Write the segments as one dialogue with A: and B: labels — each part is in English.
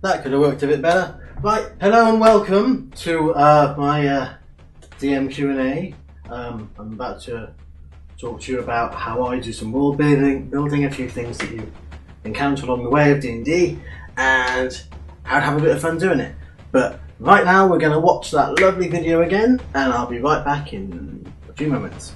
A: That could have worked a bit better. Right, hello and welcome to my DM Q&A. I'm about to talk to you about how I do some world building, a few things that you encounter along the way of D&D, and how to have a bit of fun doing it. But right now we're going to watch that lovely video again, and I'll be right back in a few moments.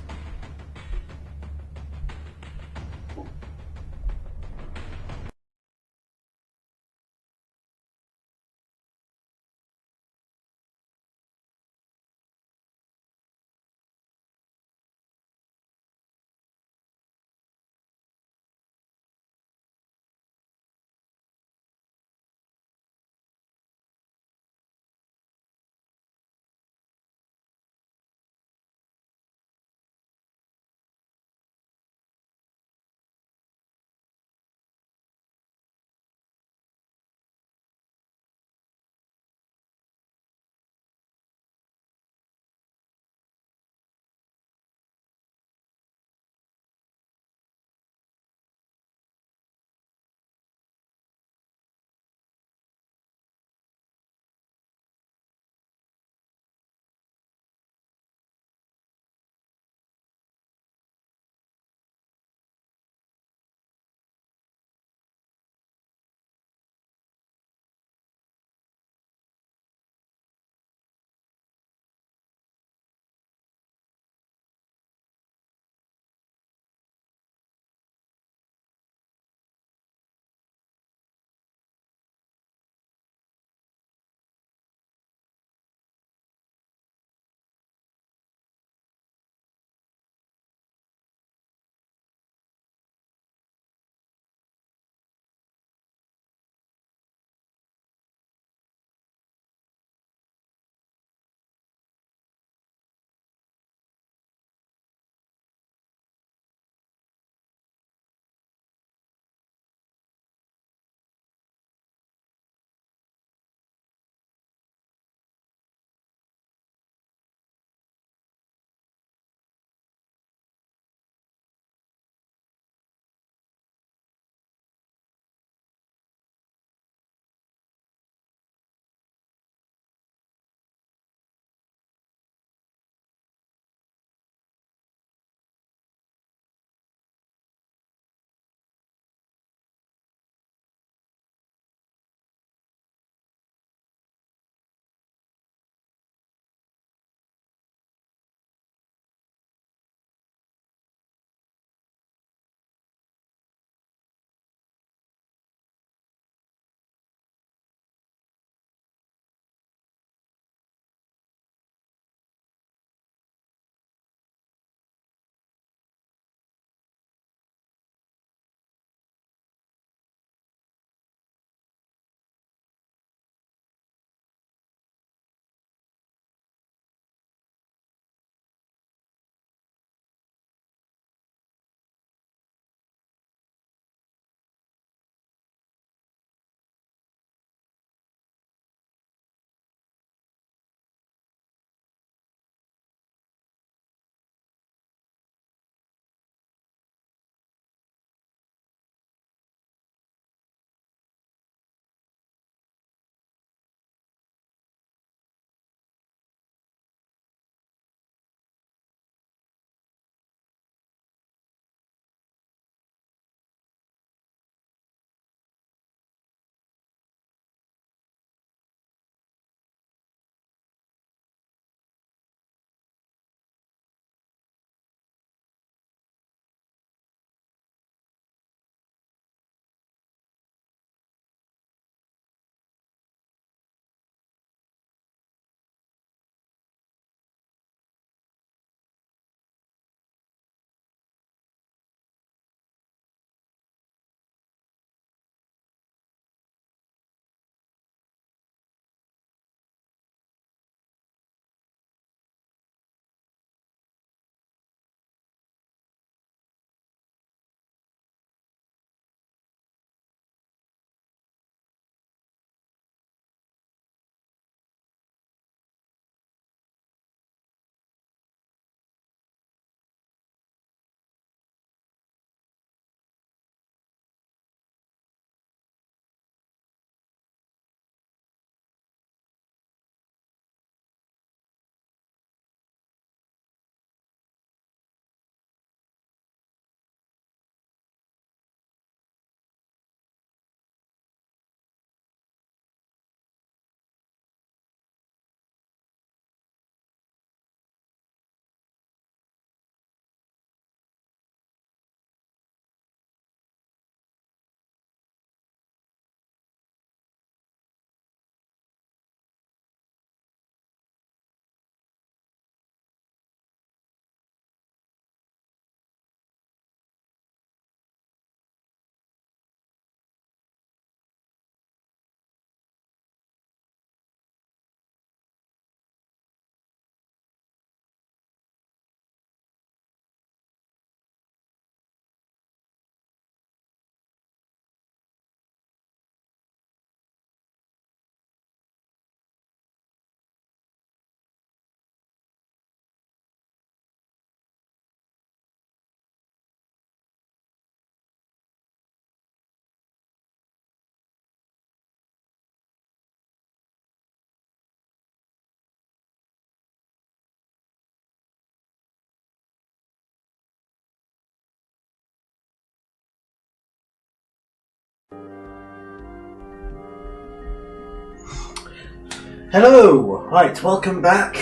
A: Hello! Right, welcome back.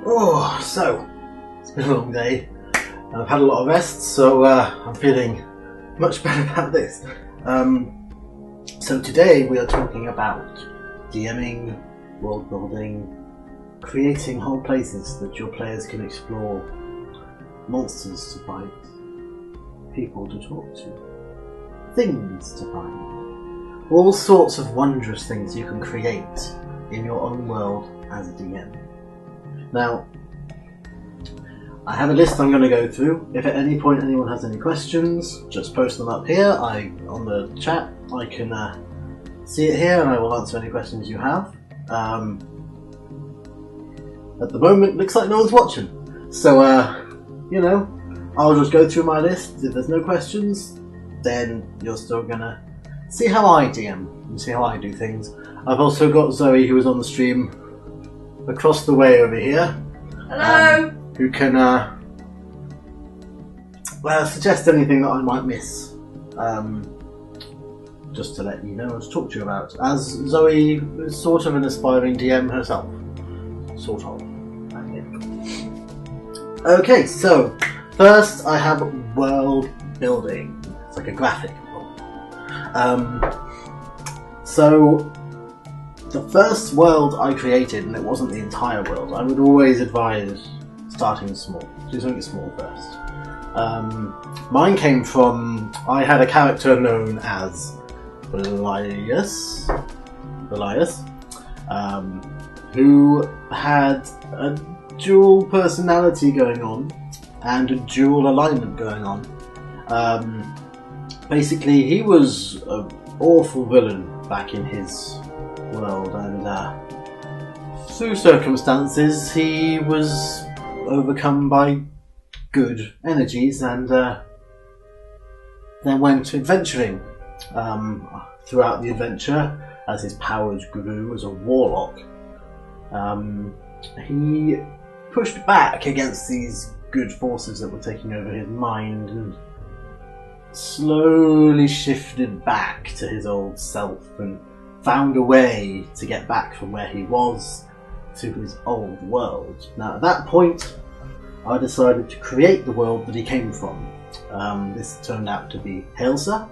A: Oh, so, it's been a long day. I've had a lot of rest, so I'm feeling much better about this. So today we are talking about DMing, world building, creating whole places that your players can explore, monsters to fight, people to talk to, things to find, all sorts of wondrous things you can create in your own world as a DM. Now, I have a list I'm going to go through. If at any point anyone has any questions, just post them up here. On the chat, I can see it here and I will answer any questions you have. At the moment, looks like no one's watching. So, I'll just go through my list. If there's no questions, then you're still going to see how I DM and see how I do things. I've also got Zoe, who is on the stream across the way over here.
B: Hello!
A: Who can suggest anything that I might miss. Just to let you know and to talk to you about. As Zoe is sort of an aspiring DM herself. Sort of, I think. Okay, so first I have world building. It's like a graphic novel. So the first world I created, and it wasn't the entire world, I would always advise starting small. Do something small first. Mine came from, I had a character known as Belias, who had a dual personality going on and a dual alignment going on. Basically, he was an awful villain back in his world, and through circumstances he was overcome by good energies and then went adventuring. Throughout the adventure, as his powers grew as a warlock, he pushed back against these good forces that were taking over his mind and slowly shifted back to his old self and found a way to get back from where he was to his old world. Now, at that point, I decided to create the world that he came from. This turned out to be Halesar,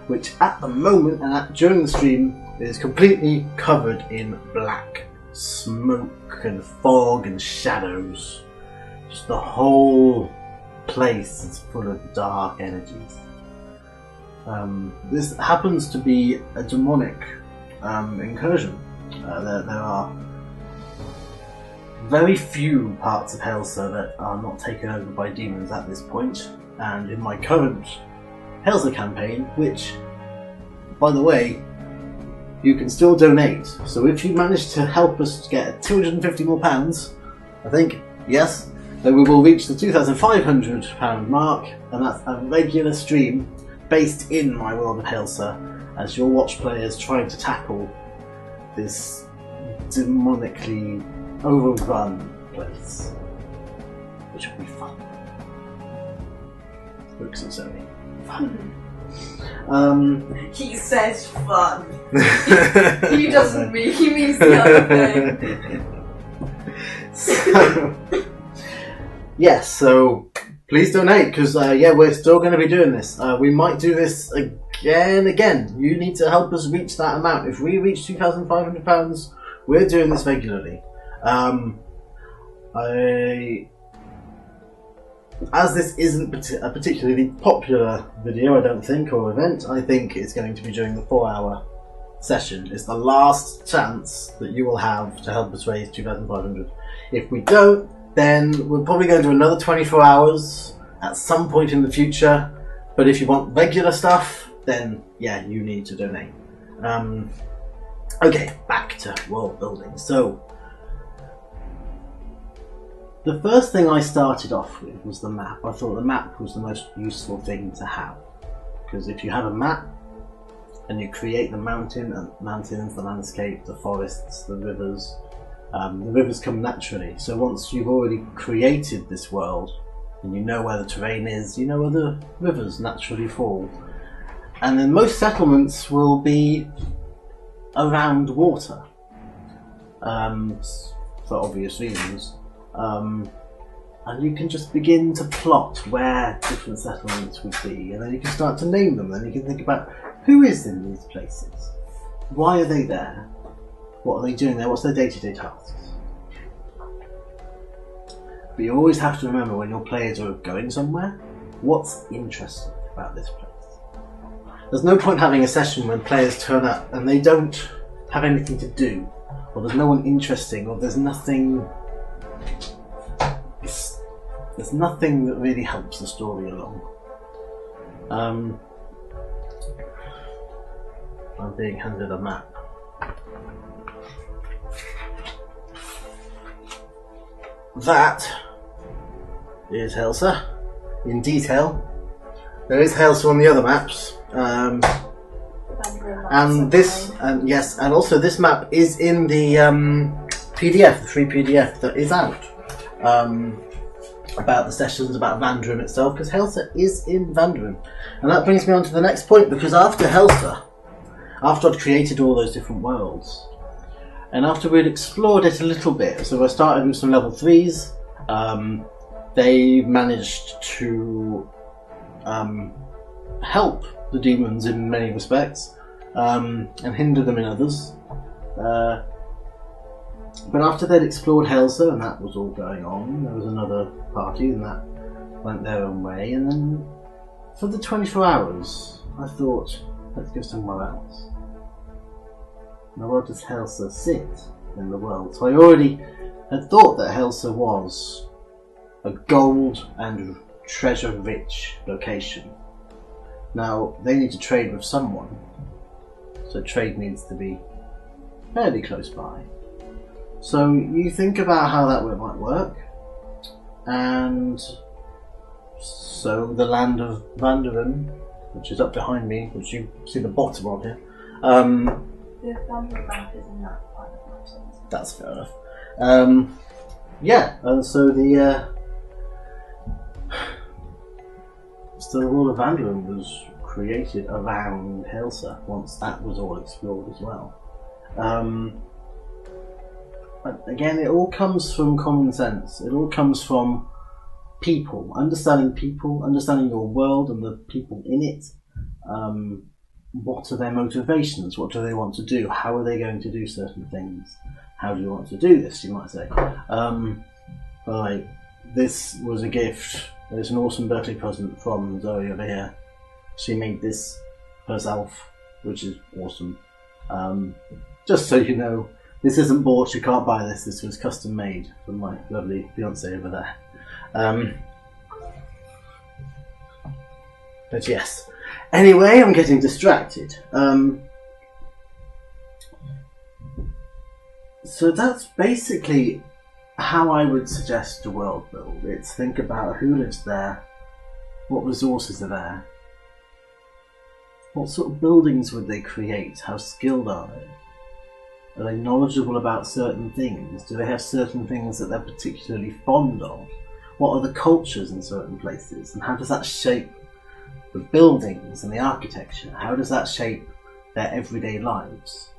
A: which at the moment and during the stream is completely covered in black smoke and fog and shadows. Just the whole place is full of dark energies. This happens to be a demonic incursion. There are very few parts of Halesar that are not taken over by demons at this point, and in my current Halesar campaign, which, by the way, you can still donate. So if you manage to help us get £250 more, I think, yes, then we will reach the £2,500 mark, and that's a regular stream based in my world of Halesar, as your watch players trying to tackle this demonically overrun place, which will be fun. Looks and Zoe. Fun.
B: He says fun. He doesn't mean, he means the other thing.
A: So, yes, so please donate, because we're still going to be doing this. We might do this again. You need to help us reach that amount. If we reach £2,500, we're doing this regularly. As this isn't a particularly popular video, I don't think, or event, I think it's going to be during the 4-hour session. It's the last chance that you will have to help us raise 2,500. If we don't, then we're probably going to do another 24 hours at some point in the future. But if you want regular stuff, then yeah, you need to donate. Okay, back to world building. So, the first thing I started off with was the map. I thought the map was the most useful thing to have, because if you have a map and you create the mountains, the landscape, the forests, the rivers come naturally. So once you've already created this world and you know where the terrain is, you know where the rivers naturally fall. And then most settlements will be around water. for obvious reasons. And you can just begin to plot where different settlements would be, and then you can start to name them, and you can think about who is in these places, why are they there, what are they doing there, what's their day-to-day tasks. But you always have to remember when your players are going somewhere, what's interesting about this place. There's no point having a session when players turn up and they don't have anything to do, or there's no one interesting, or there's nothing that really helps the story along. I'm being handed a map. That is Helsa in detail. There is Helsa on the other maps. And this, yes, and also this map is in the PDF, the free PDF that is out. About the sessions, about Vandrum itself, because Helsa is in Vandrum. And that brings me on to the next point, because after Helsa, after I'd created all those different worlds, and after we'd explored it a little bit, so I started with some level 3s, they managed to help the demons in many respects, and hinder them in others. But after they'd explored Helsa, and that was all going on, there was another party, and that went their own way, and then for the 24 hours, I thought, let's go somewhere else. Now, where does Helsa sit in the world? So I already had thought that Helsa was a gold and treasure-rich location. Now, they need to trade with someone, so trade needs to be fairly close by. So you think about how that might work, and so the land of Vandrum, which is up behind me, which you see the bottom of here.
B: The Vandrum map is in that part of the mountains.
A: That's fair enough. Yeah, and so the world of Vandrum was created around Helsa once that was all explored as well. But again, it all comes from common sense. It all comes from people, understanding your world and the people in it. What are their motivations? What do they want to do? How are they going to do certain things? How do you want to do this, you might say. Like, this was a gift. It's an awesome birthday present from Zoe over here. She made this herself, which is awesome. Just so you know, this isn't bought, you can't buy this. This was custom made from my lovely fiance over there. But yes. Anyway, I'm getting distracted. So that's basically how I would suggest a world build. It's think about who lives there, what resources are there, what sort of buildings would they create, how skilled are they? Are they knowledgeable about certain things? Do they have certain things that they're particularly fond of? What are the cultures in certain places? And how does that shape the buildings and the architecture? How does that shape their everyday lives?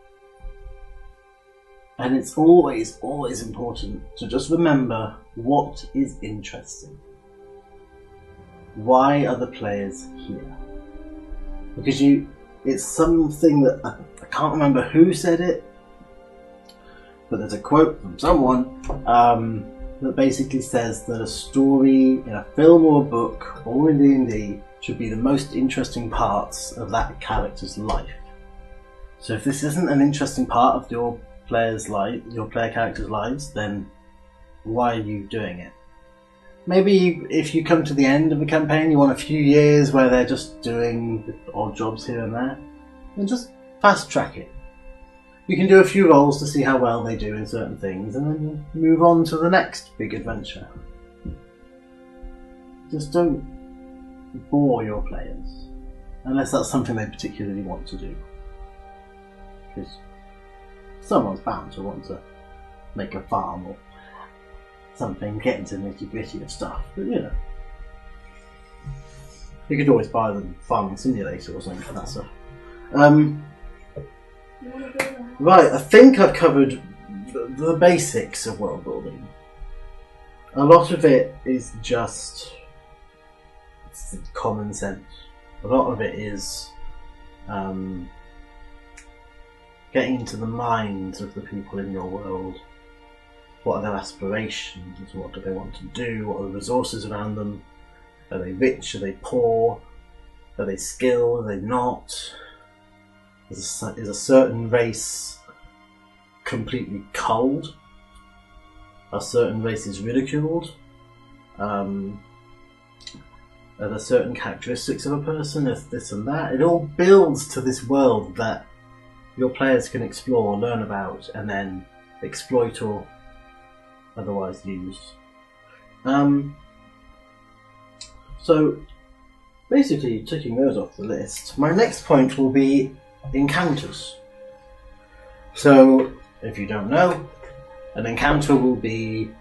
A: And it's always, always important to just remember what is interesting. Why are the players here? Because it's something that, I can't remember who said it, but there's a quote from someone that basically says that a story in a film or a book or in D&D should be the most interesting parts of that character's life. So if this isn't an interesting part of your player's life, your player character's lives, then why are you doing it? Maybe if you come to the end of a campaign, you want a few years where they're just doing odd jobs here and there, then just fast track it. You can do a few rolls to see how well they do in certain things, and then move on to the next big adventure. Just don't bore your players, unless that's something they particularly want to do. Because someone's bound to want to make a farm or something, get into the nitty-gritty of stuff, but you know. You could always buy them Farming Simulator or something for that stuff. Right, I think I've covered the basics of world building. A lot of it is just common sense. A lot of it is getting into the minds of the people in your world. What are their aspirations? What do they want to do? What are the resources around them? Are they rich? Are they poor? Are they skilled? Are they not? Is a certain race completely culled? Are certain races ridiculed? Are there certain characteristics of a person? Is this and that? It all builds to this world that your players can explore, learn about, and then exploit or otherwise use. So, basically, ticking those off the list, my next point will be encounters. So, if you don't know, an encounter will be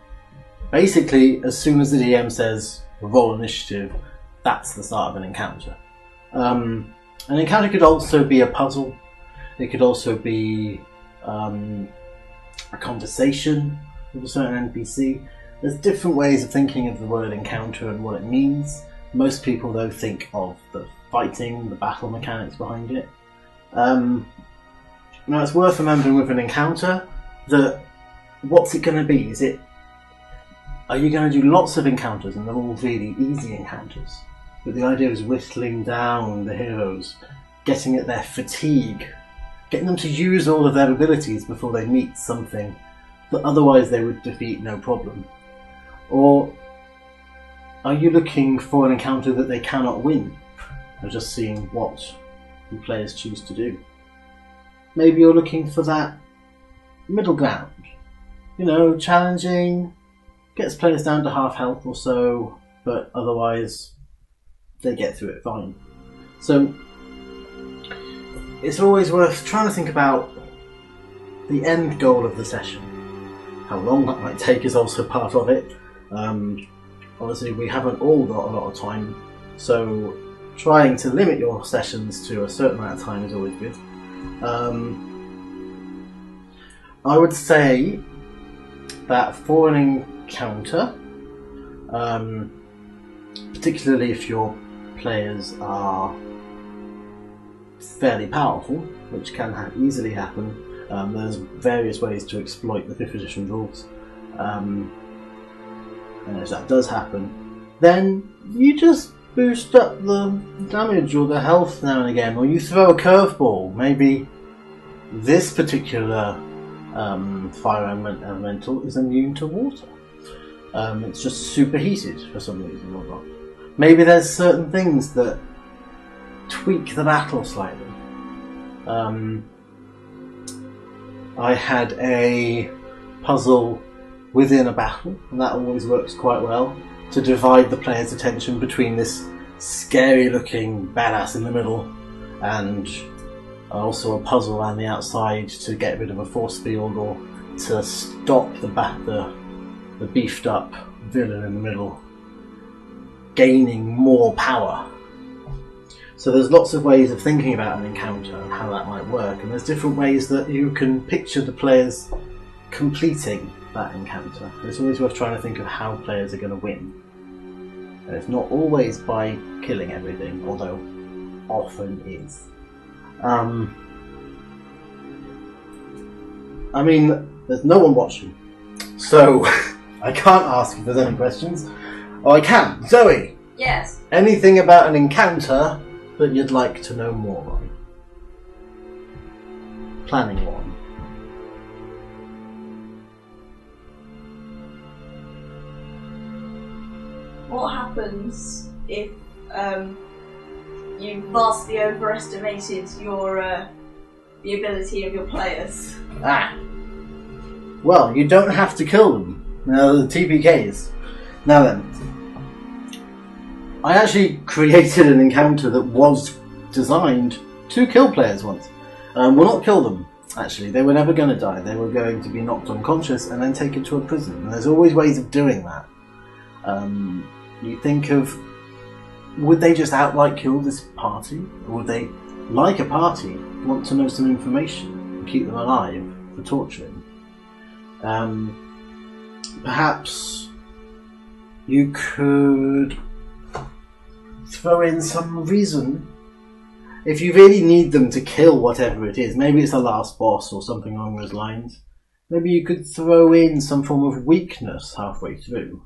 A: basically as soon as the DM says roll initiative, that's the start of an encounter. An encounter could also be a puzzle. It could also be a conversation with a certain NPC. There's different ways of thinking of the word encounter and what it means. Most people, though, think of the fighting, the battle mechanics behind it. Now, it's worth remembering with an encounter that what's it going to be? Are you going to do lots of encounters and they're all really easy encounters? But the idea is whittling down the heroes, getting at their fatigue, getting them to use all of their abilities before they meet something that otherwise they would defeat no problem. Or are you looking for an encounter that they cannot win? Or just seeing what the players choose to do? Maybe you're looking for that middle ground. Challenging, gets players down to half health or so, but otherwise they get through it fine. So it's always worth trying to think about the end goal of the session. How long that might take is also part of it. Obviously we haven't all got a lot of time, so trying to limit your sessions to a certain amount of time is always good. I would say that for an encounter, particularly if your players are fairly powerful, which can easily happen, there's various ways to exploit the 5th edition rules. And if that does happen, then you just boost up the damage or the health now and again, or you throw a curveball. Maybe this particular fire elemental is immune to water. It's just superheated for some reason or not. Maybe there's certain things that tweak the battle slightly. I had a puzzle within a battle, and that always works quite well, to divide the player's attention between this scary looking badass in the middle and also a puzzle around the outside to get rid of a force field or to stop the beefed up villain in the middle gaining more power. So there's lots of ways of thinking about an encounter and how that might work, and there's different ways that you can picture the players completing that encounter. It's always worth trying to think of how players are going to win. And it's not always by killing everything, although often is. There's no one watching, so I can't ask if there's any questions. Oh, I can. Zoe!
B: Yes.
A: Anything about an encounter that you'd like to know more on? Planning one.
B: What happens if you vastly overestimated your the ability of your players?
A: Well, you don't have to kill them. Now, the TPKs. Now then, I actually created an encounter that was designed to kill players once. Well, not kill them, actually. They were never going to die. They were going to be knocked unconscious and then taken to a prison. And there's always ways of doing that. You think of, would they just outright kill this party? Or would they, like a party, want to know some information and keep them alive for torturing? Perhaps you could throw in some reason. If you really need them to kill whatever it is, maybe it's the last boss or something along those lines, maybe you could throw in some form of weakness halfway through.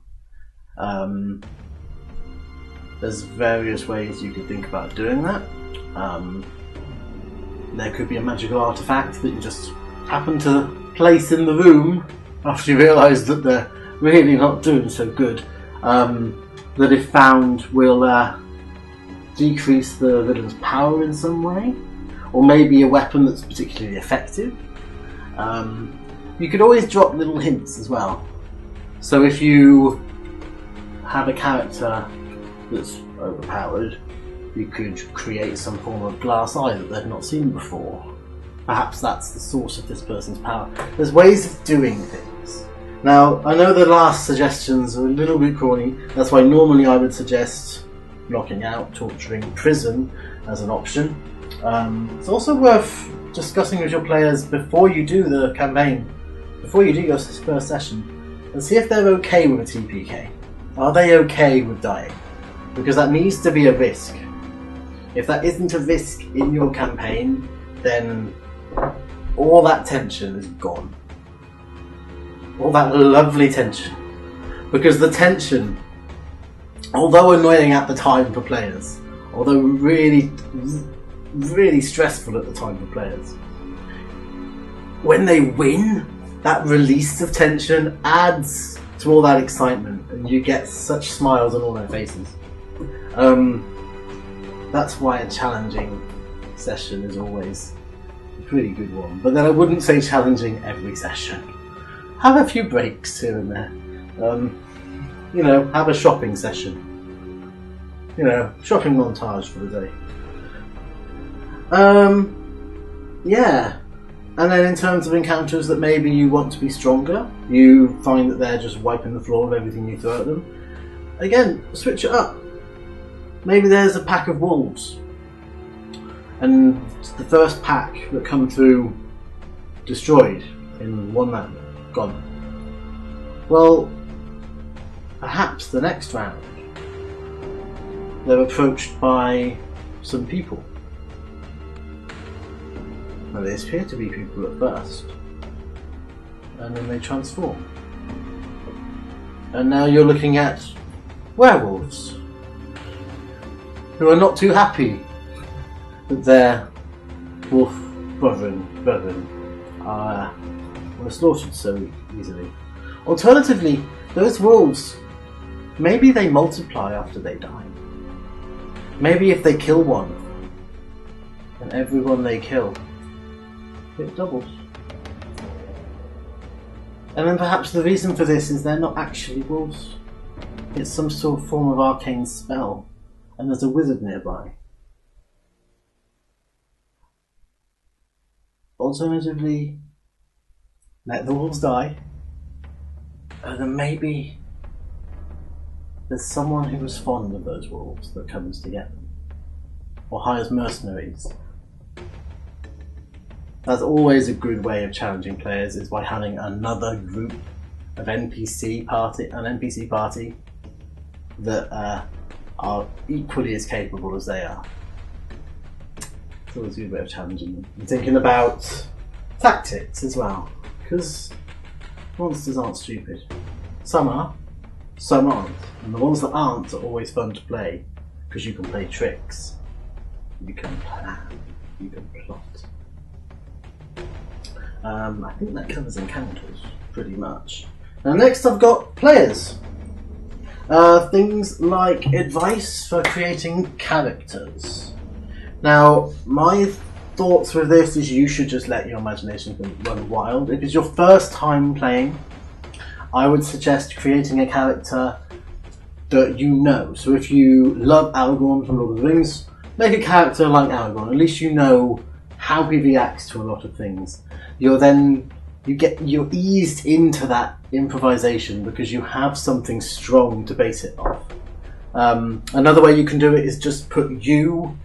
A: There's various ways you could think about doing that. There could be a magical artifact that you just happen to place in the room after you realise that they're really not doing so good, that if found will decrease the villain's power in some way, or maybe a weapon that's particularly effective. You could always drop little hints as well. So if you have a character that's overpowered, you could create some form of glass eye that they've not seen before. Perhaps that's the source of this person's power. There's ways of doing things. Now, I know the last suggestions are a little bit corny, that's why normally I would suggest knocking out, torturing, prison as an option. It's also worth discussing with your players before you do the campaign, before you do your first session, and see if they're okay with a TPK. Are they okay with dying? Because that needs to be a risk. If that isn't a risk in your campaign, then all that tension is gone. All that lovely tension. Because the tension, although annoying at the time for players, although really, really stressful at the time for players, when they win, that release of tension adds to all that excitement, and you get such smiles on all their faces. That's why a challenging session is always a pretty good one. But then I wouldn't say challenging every session. Have a few breaks here and there. Have a shopping session. Shopping montage for the day. Yeah. And then in terms of encounters that maybe you want to be stronger, you find that they're just wiping the floor with everything you throw at them. Again, switch it up. Maybe there's a pack of wolves, and the first pack that come through destroyed in one man, gone. Well, perhaps the next round they're approached by some people. Now they appear to be people at first, and then they transform. And now you're looking at werewolves who are not too happy that their wolf brethren were slaughtered so easily. Alternatively, those wolves, maybe they multiply after they die. Maybe if they kill one, and everyone they kill, it doubles. And then perhaps the reason for this is they're not actually wolves. It's some sort of form of arcane spell, and there's a wizard nearby. Alternatively, let the wolves die, and then maybe there's someone who was fond of those wolves that comes to get them, or hires mercenaries. That's always a good way of challenging players, is by having another group of NPC party that are equally as capable as they are. It's always a good way of challenging them. I'm thinking about tactics as well, because monsters aren't stupid. Some are, some aren't. And the ones that aren't are always fun to play, because you can play tricks, you can plan, you can plot. I think that covers encounters, pretty much. Now next I've got players. Things like advice for creating characters. Now, my thoughts with this is you should just let your imagination run wild. If it's your first time playing, I would suggest creating a character that you know. So if you love Aragorn from Lord of the Rings, make a character like Aragorn. At least you know how he reacts to a lot of things. You're eased into that improvisation because you have something strong to base it off. Another way you can do it is just put you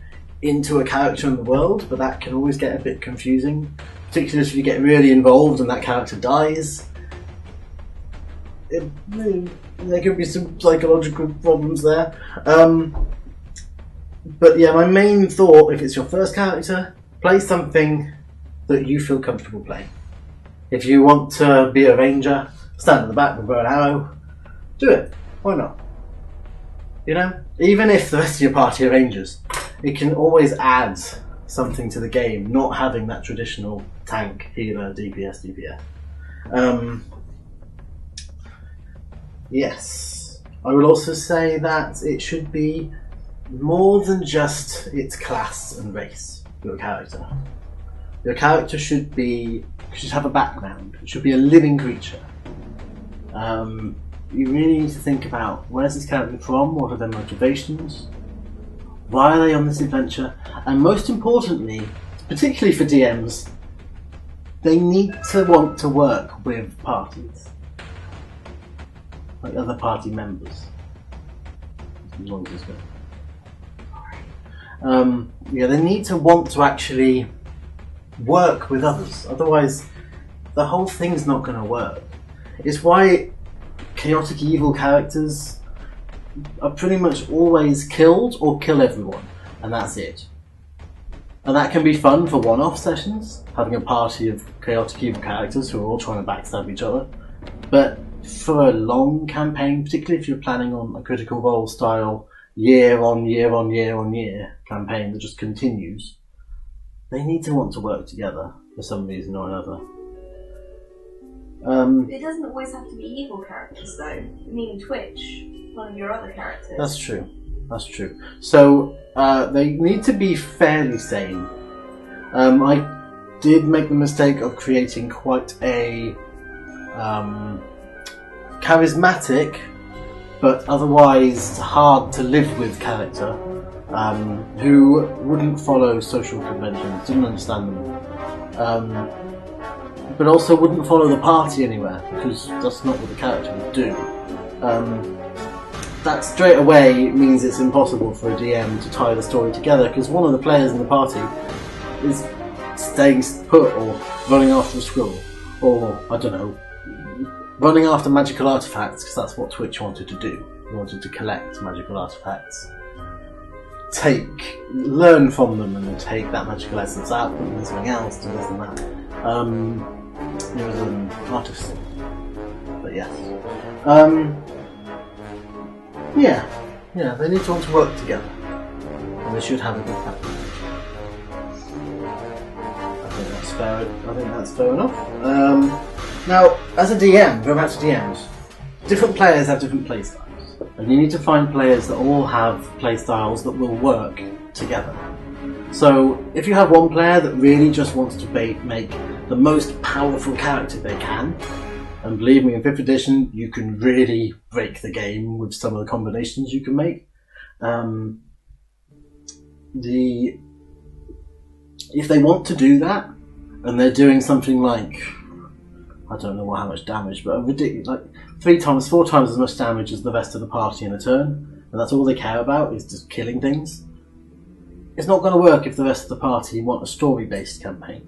A: into a character in the world, but that can always get a bit confusing, particularly if you get really involved and that character dies. there could be some psychological problems there. But yeah, my main thought, if it's your first character, play something that you feel comfortable playing. If you want to be a ranger, stand at the back with a bow and arrow, do it. Why not? You know? Even if the rest of your party are rangers, it can always add something to the game, not having that traditional tank, healer, DPS. Yes. I will also say that it should be more than just its class and race, your character. Your character should have a background. It should be a living creature. You really need to think about, where's this character from, what are their motivations, why are they on this adventure, and most importantly, particularly for DMs, they need to want to work with parties, like other party members. As long as it's good. They need to want to actually work with others, otherwise the whole thing's not going to work. It's why chaotic evil characters are pretty much always killed or kill everyone, and that's it. And that can be fun for one-off sessions, having a party of chaotic evil characters who are all trying to backstab each other. But for a long campaign, particularly if you're planning on a Critical Role style year on year campaign that just continues, they need to want to work together for some reason or another.
B: It doesn't always have to be evil characters, though. I mean, Twitch, one of your other characters.
A: That's true. So, they need to be fairly sane. I did make the mistake of creating quite a charismatic, but otherwise hard to live with character, who wouldn't follow social conventions, didn't understand them. But also wouldn't follow the party anywhere, because that's not what the character would do. That straight away means it's impossible for a DM to tie the story together, because one of the players in the party is staying put or running after a scroll, or, I don't know, running after magical artifacts, because that's what Twitch wanted to do. They wanted to collect magical artifacts, learn from them, and take that magical essence out, put them in something else, do this and that. It was an artist, but yes. They need to want to work together, and they should have a good background. I think that's fair enough. Now, as a DM, go back to DMs. Different players have different playstyles, and you need to find players that all have playstyles that will work together. So, if you have one player that really just wants to make the most powerful character they can, and believe me, in 5th edition, you can really break the game with some of the combinations you can make. If they want to do that, and they're doing something like, I don't know how much damage, but like 4 times as much damage as the rest of the party in a turn, and that's all they care about is just killing things, it's not going to work if the rest of the party want a story-based campaign.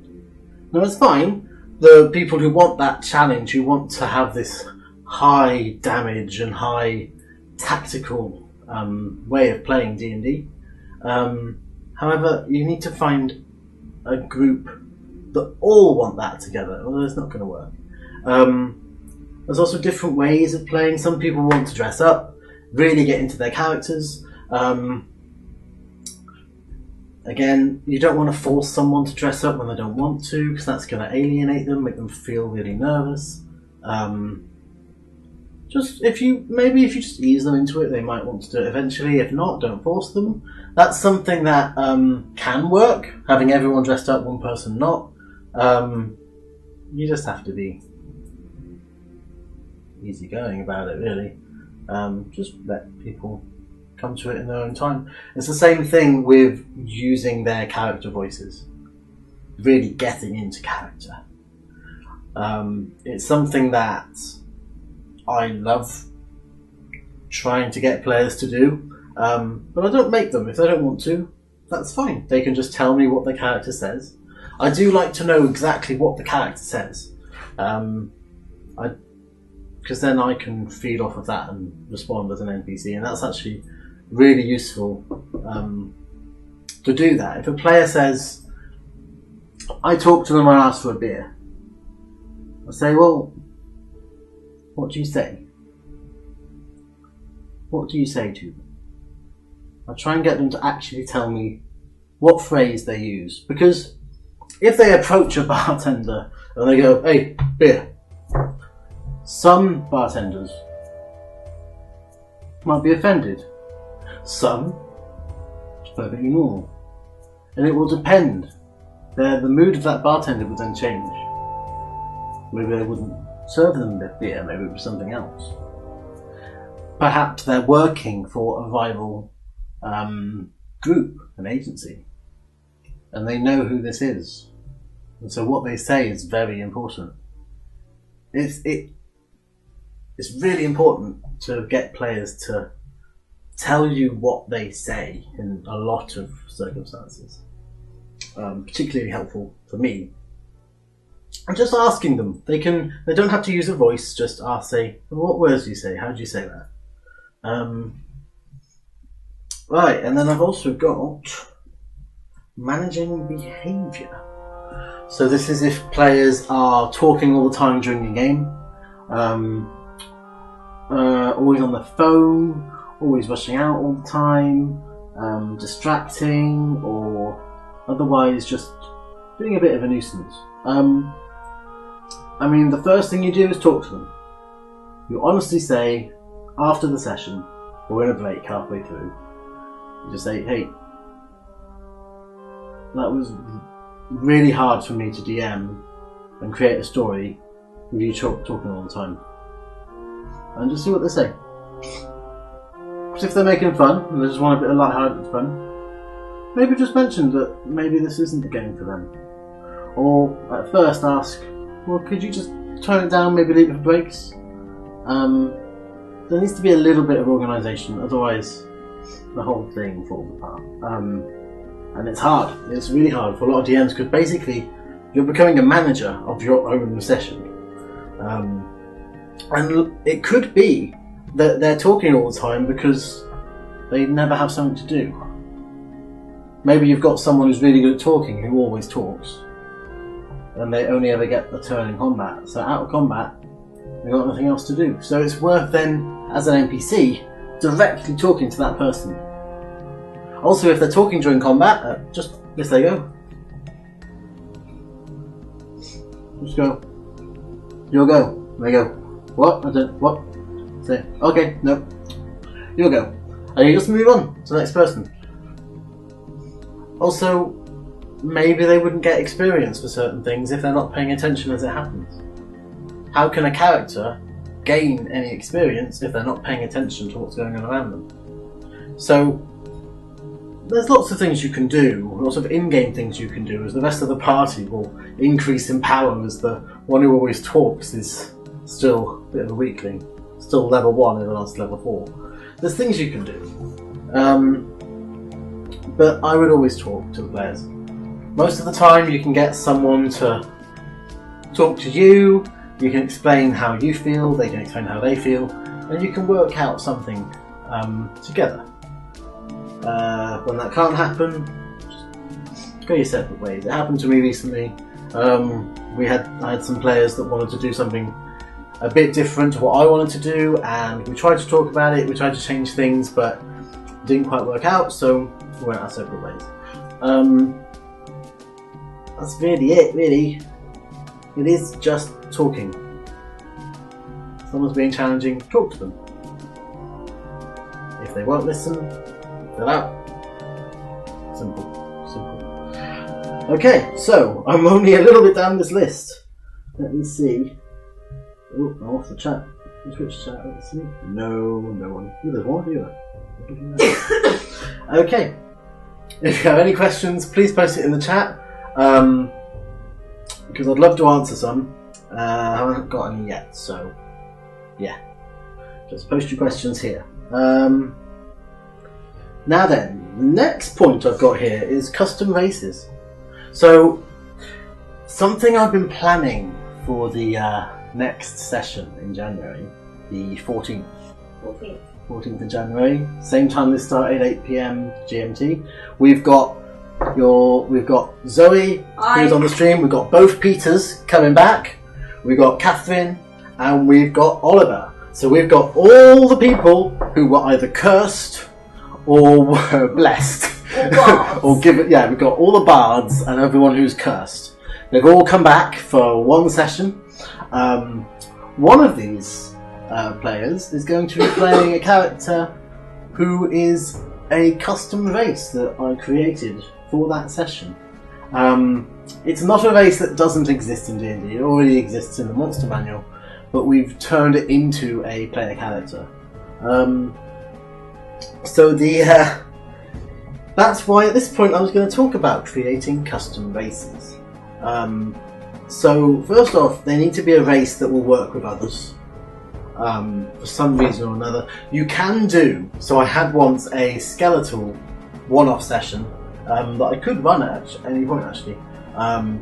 A: Now, that's fine. The people who want that challenge, who want to have this high damage and high tactical way of playing D&D. However, you need to find a group that all want that together, or it's not going to work. There's also different ways of playing. Some people want to dress up, really get into their characters. Again, you don't want to force someone to dress up when they don't want to, because that's going to alienate them, make them feel really nervous. If you just ease them into it, they might want to do it eventually. If not, don't force them. That's something that can work, having everyone dressed up, one person not. You just have to be easygoing about it, really. Just let people come to it in their own time. It's the same thing with using their character voices, really getting into character. It's something that I love trying to get players to do, but I don't make them. If they don't want to, that's fine. They can just tell me what the character says. I do like to know exactly what the character says. I because then I can feed off of that and respond as an NPC, and that's actually really useful to do that. If a player says, I talk to them and ask for a beer, I say, well, what do you say? What do you say to them? I try and get them to actually tell me what phrase they use, because if they approach a bartender and they go, hey, beer, some bartenders might be offended. Some, it's perfectly normal. And it will depend. The mood of that bartender would then change. Maybe they wouldn't serve them the beer, maybe it was something else. Perhaps they're working for a rival group, an agency, and they know who this is. And so what they say is very important. It's really important to get players to tell you what they say in a lot of circumstances. Particularly helpful for me. And just asking them. They don't have to use a voice, just say, what words do you say? How do you say that? Right, and then I've also got managing behaviour. So this is if players are talking all the time during the game, always on the phone, always rushing out all the time, distracting, or otherwise just being a bit of a nuisance. I mean, the first thing you do is talk to them. You honestly say, after the session, or in a break halfway through, you just say, hey, that was really hard for me to DM and create a story with you talking all the time. And just see what they say. Because if they're making fun, and they just want a bit of light-hearted fun, maybe just mention that maybe this isn't the game for them. Or at first ask, well, could you just tone it down, maybe leave it for breaks? There needs to be a little bit of organisation, otherwise the whole thing falls apart. And it's hard. It's really hard for a lot of DMs, because basically you're becoming a manager of your own session. And it could be that they're talking all the time because they never have something to do. Maybe you've got someone who's really good at talking, who always talks, and they only ever get a turn in combat. So out of combat, they've got nothing else to do. So it's worth then, as an NPC, directly talking to that person. Also, if they're talking during combat, just yes, they go. Just go. You'll go. They go. What? I don't. What? Say. Okay. No. You'll go. And you just move on to the next person. Also, maybe they wouldn't get experience for certain things if they're not paying attention as it happens. How can a character gain any experience if they're not paying attention to what's going on around them? So, there's lots of things you can do, lots of in-game things you can do, as the rest of the party will increase in power, as the one who always talks is still a bit of a weakling, still level 1 in the last level 4. There's things you can do. But I would always talk to the players. Most of the time you can get someone to talk to you, you can explain how you feel, they can explain how they feel, and you can work out something together. When that can't happen, just go your separate ways. It happened to me recently. I had some players that wanted to do something a bit different to what I wanted to do, and we tried to talk about it, we tried to change things, but it didn't quite work out, so we went our separate ways. That's really it, really. It is just talking. If someone's being challenging, talk to them. If they won't listen, they're out. Simple. Okay, so I'm only a little bit down this list. Let me see. Oh, I'm off the chat. Twitch chat, let's see. No one. Ooh, there's one viewer. Okay. If you have any questions, please post it in the chat. Because I'd love to answer some. I haven't got any yet, so yeah. Just post your questions here. Now then, the next point I've got here is custom races. So, something I've been planning for the next session in January, the 14th.
B: 14th.
A: 14th of January, same time this started, 8 PM GMT. We've got Zoe, who's on the stream. We've got both Peters coming back. We've got Catherine, and we've got Oliver. So we've got all the people who were either cursed or were blessed. Or we've got all the bards and everyone who's cursed. They've all come back for one session. One of these players is going to be playing a character who is a custom race that I created for that session. It's not a race that doesn't exist in D&D. It already exists in the Monster Manual, but we've turned it into a player character. That's why at this point I was going to talk about creating custom races. So first off, they need to be a race that will work with others. For some reason or another. You can do, so I had once a skeletal one-off session that I could run at any point actually,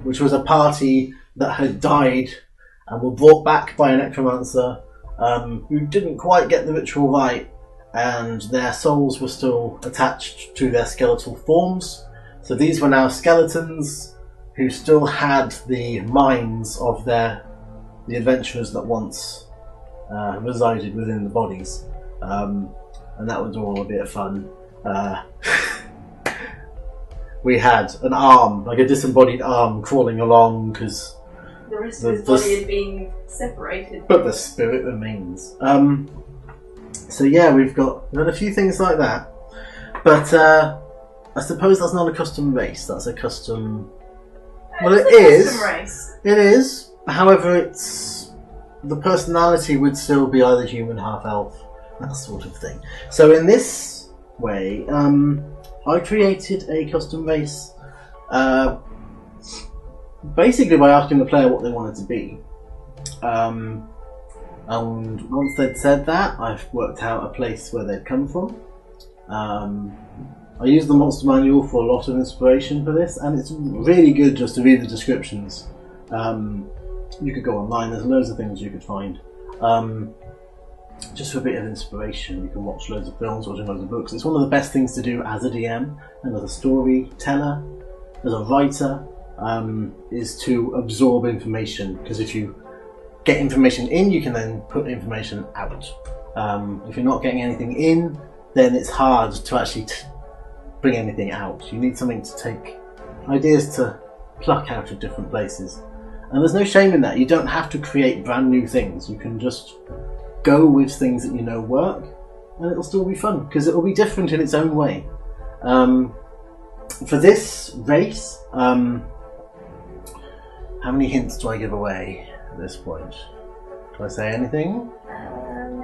A: which was a party that had died and were brought back by a necromancer who didn't quite get the ritual right, and their souls were still attached to their skeletal forms. So these were now skeletons who still had the minds of the adventurers that once resided within the bodies, and that was all a bit of fun. We had an arm, like a disembodied arm, crawling along because
B: the rest of his body had been separated.
A: But the spirit remains. So yeah, we've got a few things like that. But I suppose that's not a custom race. That's a custom. Well, it is.
B: Custom race.
A: It is. However, the personality would still be either human, half elf, that sort of thing. So in this way, I created a custom race, basically by asking the player what they wanted to be. And once they'd said that, I've worked out a place where they'd come from. I used the Monster Manual for a lot of inspiration for this, and it's really good just to read the descriptions. You could go online, there's loads of things you could find. Just for a bit of inspiration, you can watch loads of films, watch loads of books. It's one of the best things to do as a DM and as a storyteller, as a writer, is to absorb information. Because if you get information in, you can then put information out. If you're not getting anything in, then it's hard to actually bring anything out. You need something to take ideas to pluck out of different places. And there's no shame in that. You don't have to create brand new things. You can just go with things that you know work, and it'll still be fun because it'll be different in its own way. For this race, how many hints do I give away at this point? Do I say anything?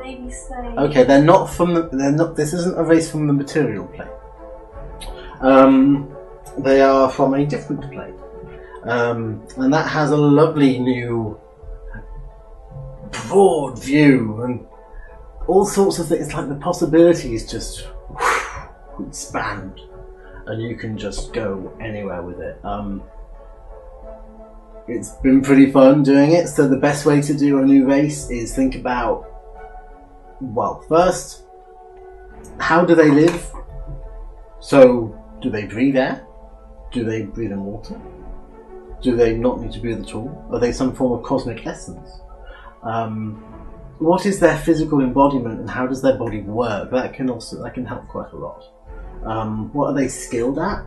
B: Maybe say.
A: Okay, they're not from the. They're not. This isn't a race from the material plane. They are from a different plane, and that has a lovely new broad view and all sorts of things. It's like the possibilities just expand, and you can just go anywhere with it. It's been pretty fun doing it. So the best way to do a new race is think about, well, first, how do they live? So, do they breathe air? Do they breathe in water? Do they not need to breathe at all? Are they some form of cosmic essence? What is their physical embodiment and how does their body work? That can help quite a lot. What are they skilled at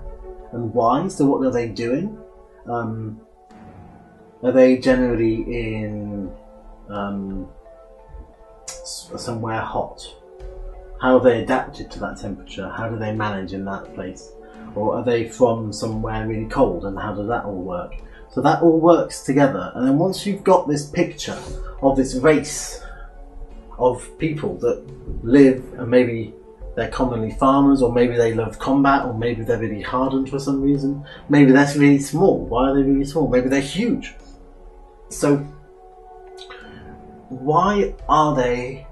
A: and why? So what are they doing? Are they generally in somewhere hot? How have they adapted to that temperature? How do they manage in that place? Or are they from somewhere really cold, and how does that all work? So that all works together, and then once you've got this picture of this race of people that live, and maybe they're commonly farmers, or maybe they love combat, or maybe they're really hardened for some reason, maybe they're really small. Why are they really small? Maybe they're huge. So why are they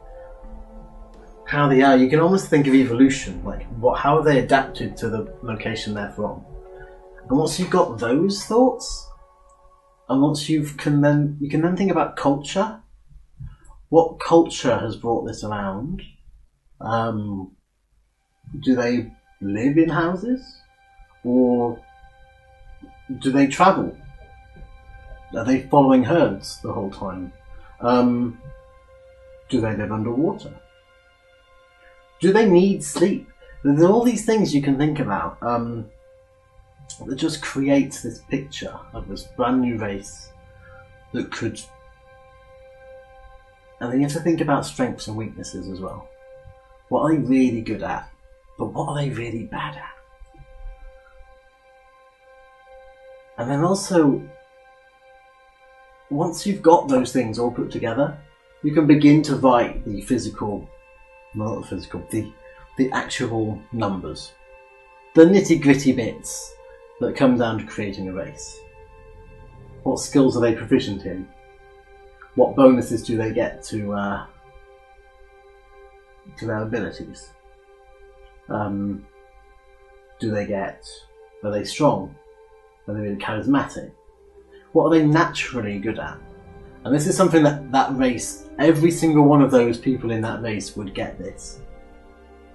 A: how they are? You can almost think of evolution, like how have they adapted to the location they're from? And once you've got those thoughts, And once you can then think about culture. What culture has brought this around? Do they live in houses? Or do they travel? Are they following herds the whole time? Do they live underwater? Do they need sleep? There's all these things you can think about that just creates this picture of this brand new race that could... And then you have to think about strengths and weaknesses as well. What are they really good at? But what are they really bad at? And then also, once you've got those things all put together, you can begin to write the the actual numbers. The nitty-gritty bits that come down to creating a race. What skills are they proficient in? What bonuses do they get to their abilities? Are they strong? Are they really charismatic? What are they naturally good at? And this is something that race, every single one of those people in that race would get this.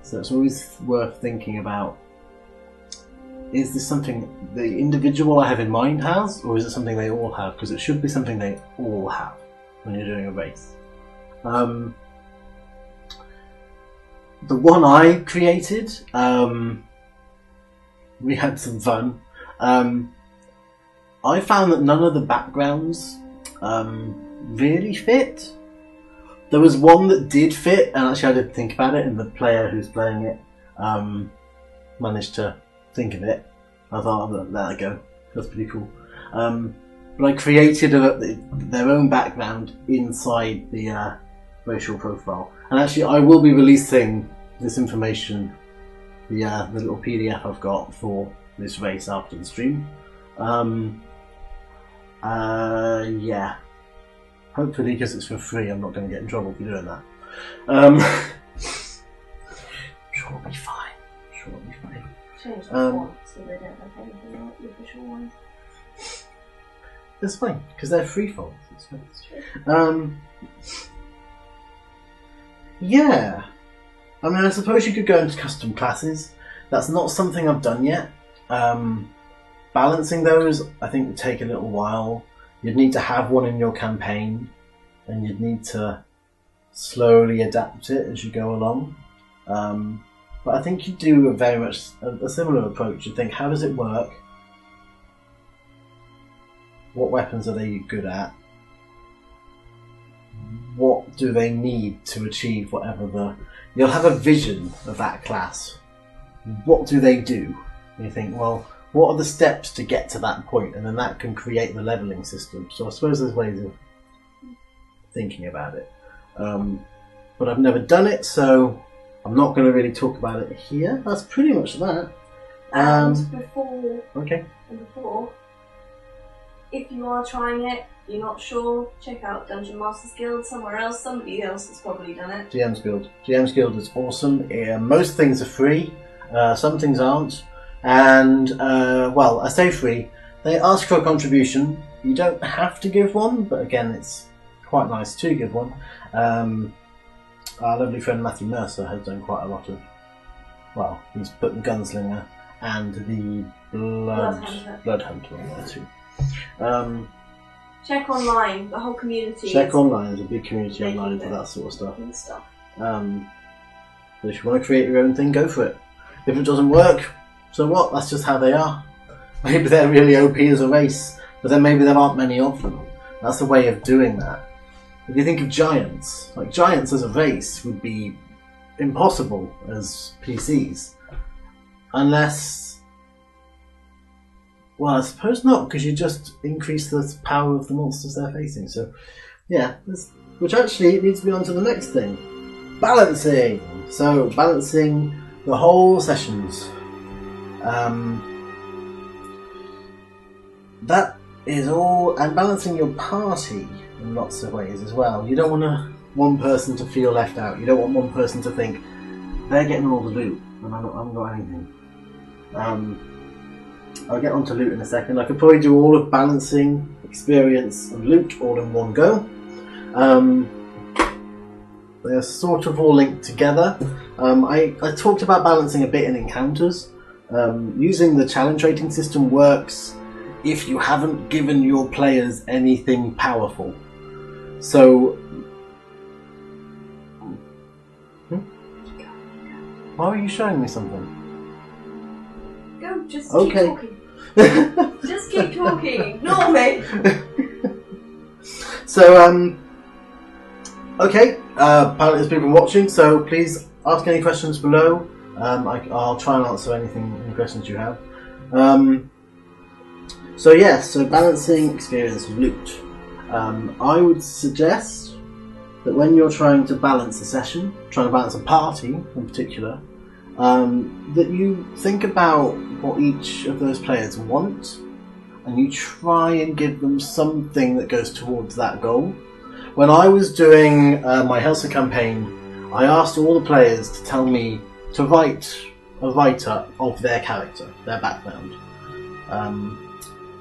A: So it's always worth thinking about, is this something the individual I have in mind has, or is it something they all have? Because it should be something they all have when you're doing a race. The one I created, we had some fun. I found that none of the backgrounds really fit. There was one that did fit, and actually I did think about it, and the player who's playing it managed to think of it. I thought, I'll let that go. That's pretty cool. But I created their own background inside the racial profile. And actually I will be releasing this information, the little PDF I've got for this race after the stream. Yeah. Hopefully, because it's for free, I'm not going to get in trouble for doing that. Sure it'll be fine.
B: Change the font so they don't have anything like the official ones.
A: That's fine, because they're free fonts. It's fine. Yeah. I mean, I suppose you could go into custom classes. That's not something I've done yet. Balancing those, I think, would take a little while. You'd need to have one in your campaign, and you'd need to slowly adapt it as you go along. But I think you do very much a similar approach. You think, how does it work? What weapons are they good at? What do they need to achieve whatever You'll have a vision of that class. What do they do? And you think, well, what are the steps to get to that point? And then that can create the levelling system. So I suppose there's ways of thinking about it. But I've never done it, so I'm not going to really talk about it here. That's pretty much that.
B: And
A: okay.
B: Before, if you are trying it, you're not sure, check out Dungeon Masters Guild somewhere else. Somebody else has probably done it.
A: GM's Guild. GM's Guild is awesome. Most things are free. Some things aren't. And, well, I say free. They ask for a contribution. You don't have to give one, but again, it's quite nice to give one. Our lovely friend Matthew Mercer has done quite a lot of... Well, he's put the Gunslinger and the Blood Hunter on there too.
B: Check online, the whole community.
A: Check online, there's a big community online for that sort of stuff. But if you want to create your own thing, go for it. If it doesn't work, so what? That's just how they are. Maybe they're really OP as a race, but then maybe there aren't many of them. That's a way of doing that. If you think of giants, like giants as a race would be impossible as PCs. Unless... Well, I suppose not, because you just increase the power of the monsters they're facing. So, yeah, which actually leads me on to the next thing. Balancing! So, balancing the whole sessions. That is all, and balancing your party in lots of ways as well. You don't want one person to feel left out. You don't want one person to think, they're getting all the loot, and I haven't got anything. I'll get onto loot in a second. I could probably do all of balancing experience, and loot all in one go. They're sort of all linked together. I talked about balancing a bit in encounters. Using the challenge rating system works if you haven't given your players anything powerful. So... Why are you showing me something?
B: Go, just
A: Okay.
B: keep talking. Just keep talking. Ignore me.
A: So, okay, apparently there's people watching, so please ask any questions below. I'll try and answer any questions you have. So balancing experience and loot. I would suggest that when you're trying to balance a session, trying to balance a party in particular, that you think about what each of those players want, and you try and give them something that goes towards that goal. When I was doing my Helsa campaign, I asked all the players to tell me to write a write-up of their character, their background.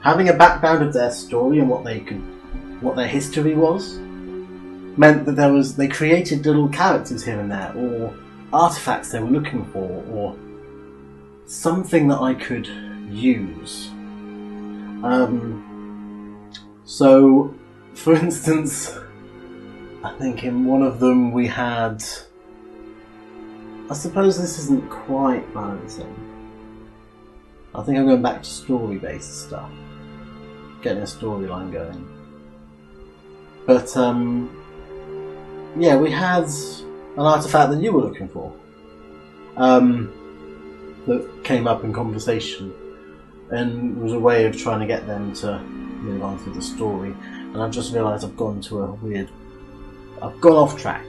A: Having a background of their story and what their history was, meant that they created little characters here and there, or artifacts they were looking for, or something that I could use. So, for instance, I think in one of them we had... I suppose this isn't quite balancing. I think I'm going back to story-based stuff. Getting a storyline going. But, yeah, we had an artifact that you were looking for. That came up in conversation. And was a way of trying to get them to move on through the story. And I've just realised I've gone off track.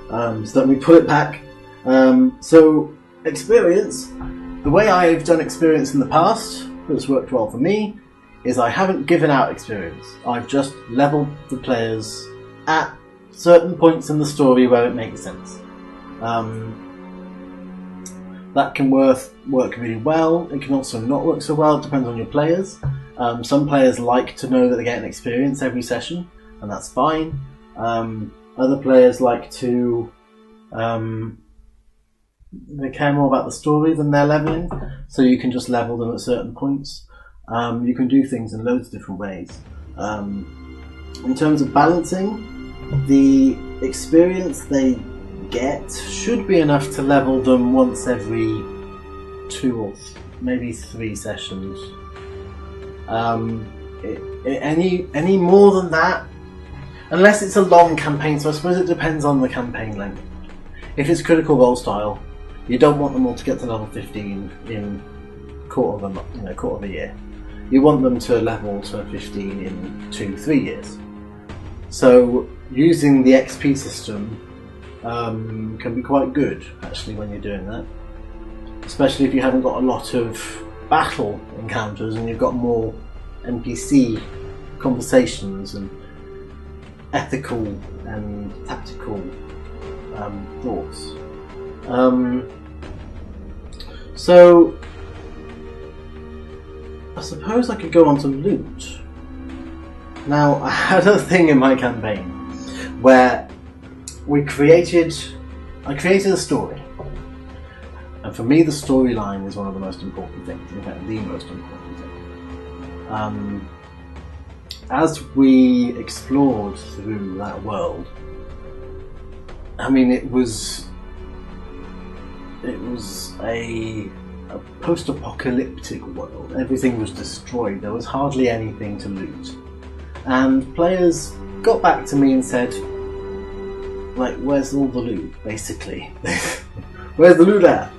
A: So let me pull it back. So, experience. The way I've done experience in the past, that's worked well for me, is I haven't given out experience. I've just leveled the players at certain points in the story where it makes sense. That can work really well. It can also not work so well. It depends on your players. Some players like to know that they get an experience every session, and that's fine. Other players like to... they care more about the story than their leveling, so you can just level them at certain points. You can do things in loads of different ways. In terms of balancing, the experience they get should be enough to level them once every 2 or maybe 3 sessions. Any more than that, unless it's a long campaign, so I suppose it depends on the campaign length. If it's Critical Role style, you don't want them all to get to level 15 in quarter of a year. You want them to level to 15 in 2-3 years. So using the XP system can be quite good, actually, when you're doing that. Especially if you haven't got a lot of battle encounters and you've got more NPC conversations and ethical and tactical thoughts. So I suppose I could go on to loot. Now, I had a thing in my campaign where I created a story. And for me, the storyline is one of the most important things. In fact, the most important thing. As we explored through that world, I mean, it was a post-apocalyptic world. Everything was destroyed. There was hardly anything to loot. And players got back to me and said, like, where's all the loot, basically? Where's the loot at?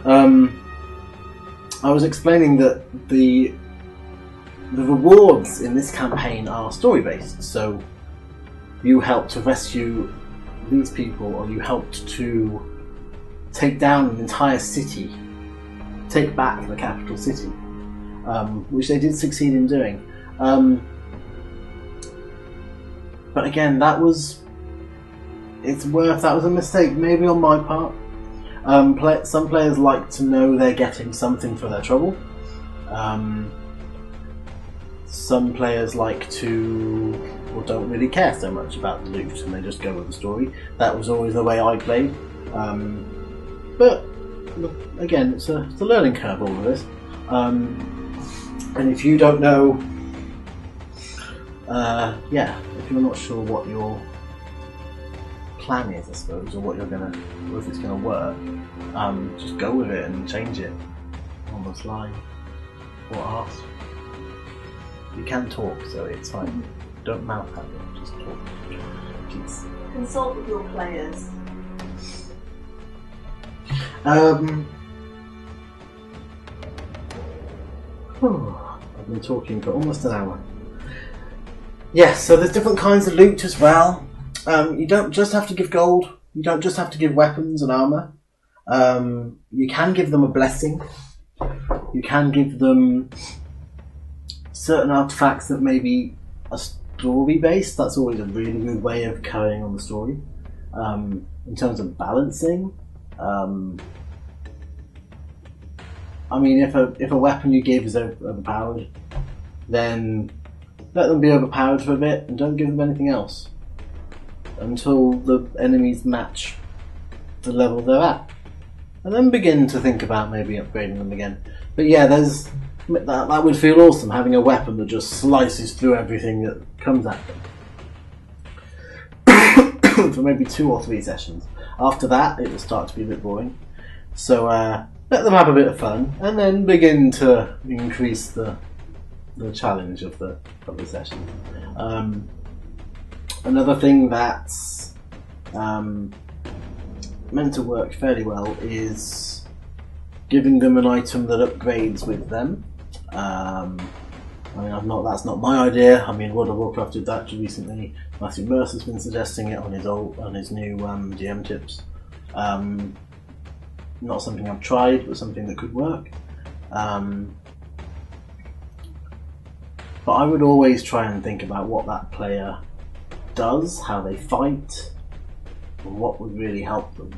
A: I was explaining that the rewards in this campaign are story-based, so you helped to rescue these people, or you helped to take down an entire city, take back the capital city, which they did succeed in doing. But again, that was a mistake, maybe on my part. Some players like to know they're getting something for their trouble. some players like to, or don't really care so much about the loot, and they just go with the story. That was always the way I played. But again, it's a learning curve, all of this. And if you don't know, if you're not sure what your plan is, I suppose, or what you're gonna, or if it's gonna work, just go with it and change it on the fly, or ask. You can talk, so it's fine. Don't mouth at them, just talk. Please.
B: Consult with your players.
A: I've been talking for almost an hour. Yes, so there's different kinds of loot as well. You don't just have to give gold. You don't just have to give weapons and armour. You can give them a blessing. You can give them certain artifacts that may be a story based. That's always a really good way of carrying on the story. In terms of balancing, I mean, if a weapon you give is overpowered, then let them be overpowered for a bit and don't give them anything else until the enemies match the level they're at, and then begin to think about maybe upgrading them again. But yeah, that would feel awesome, having a weapon that just slices through everything that comes at them for maybe 2 or 3 sessions. After that, it will start to be a bit boring. So let them have a bit of fun, and then begin to increase the challenge of the session. Another thing that's meant to work fairly well is giving them an item that upgrades with them. I mean, that's not my idea. I mean, World of Warcraft did that recently. Matthew Mercer's been suggesting it on his new GM tips. Not something I've tried, but something that could work. But I would always try and think about what that player does, how they fight, and what would really help them.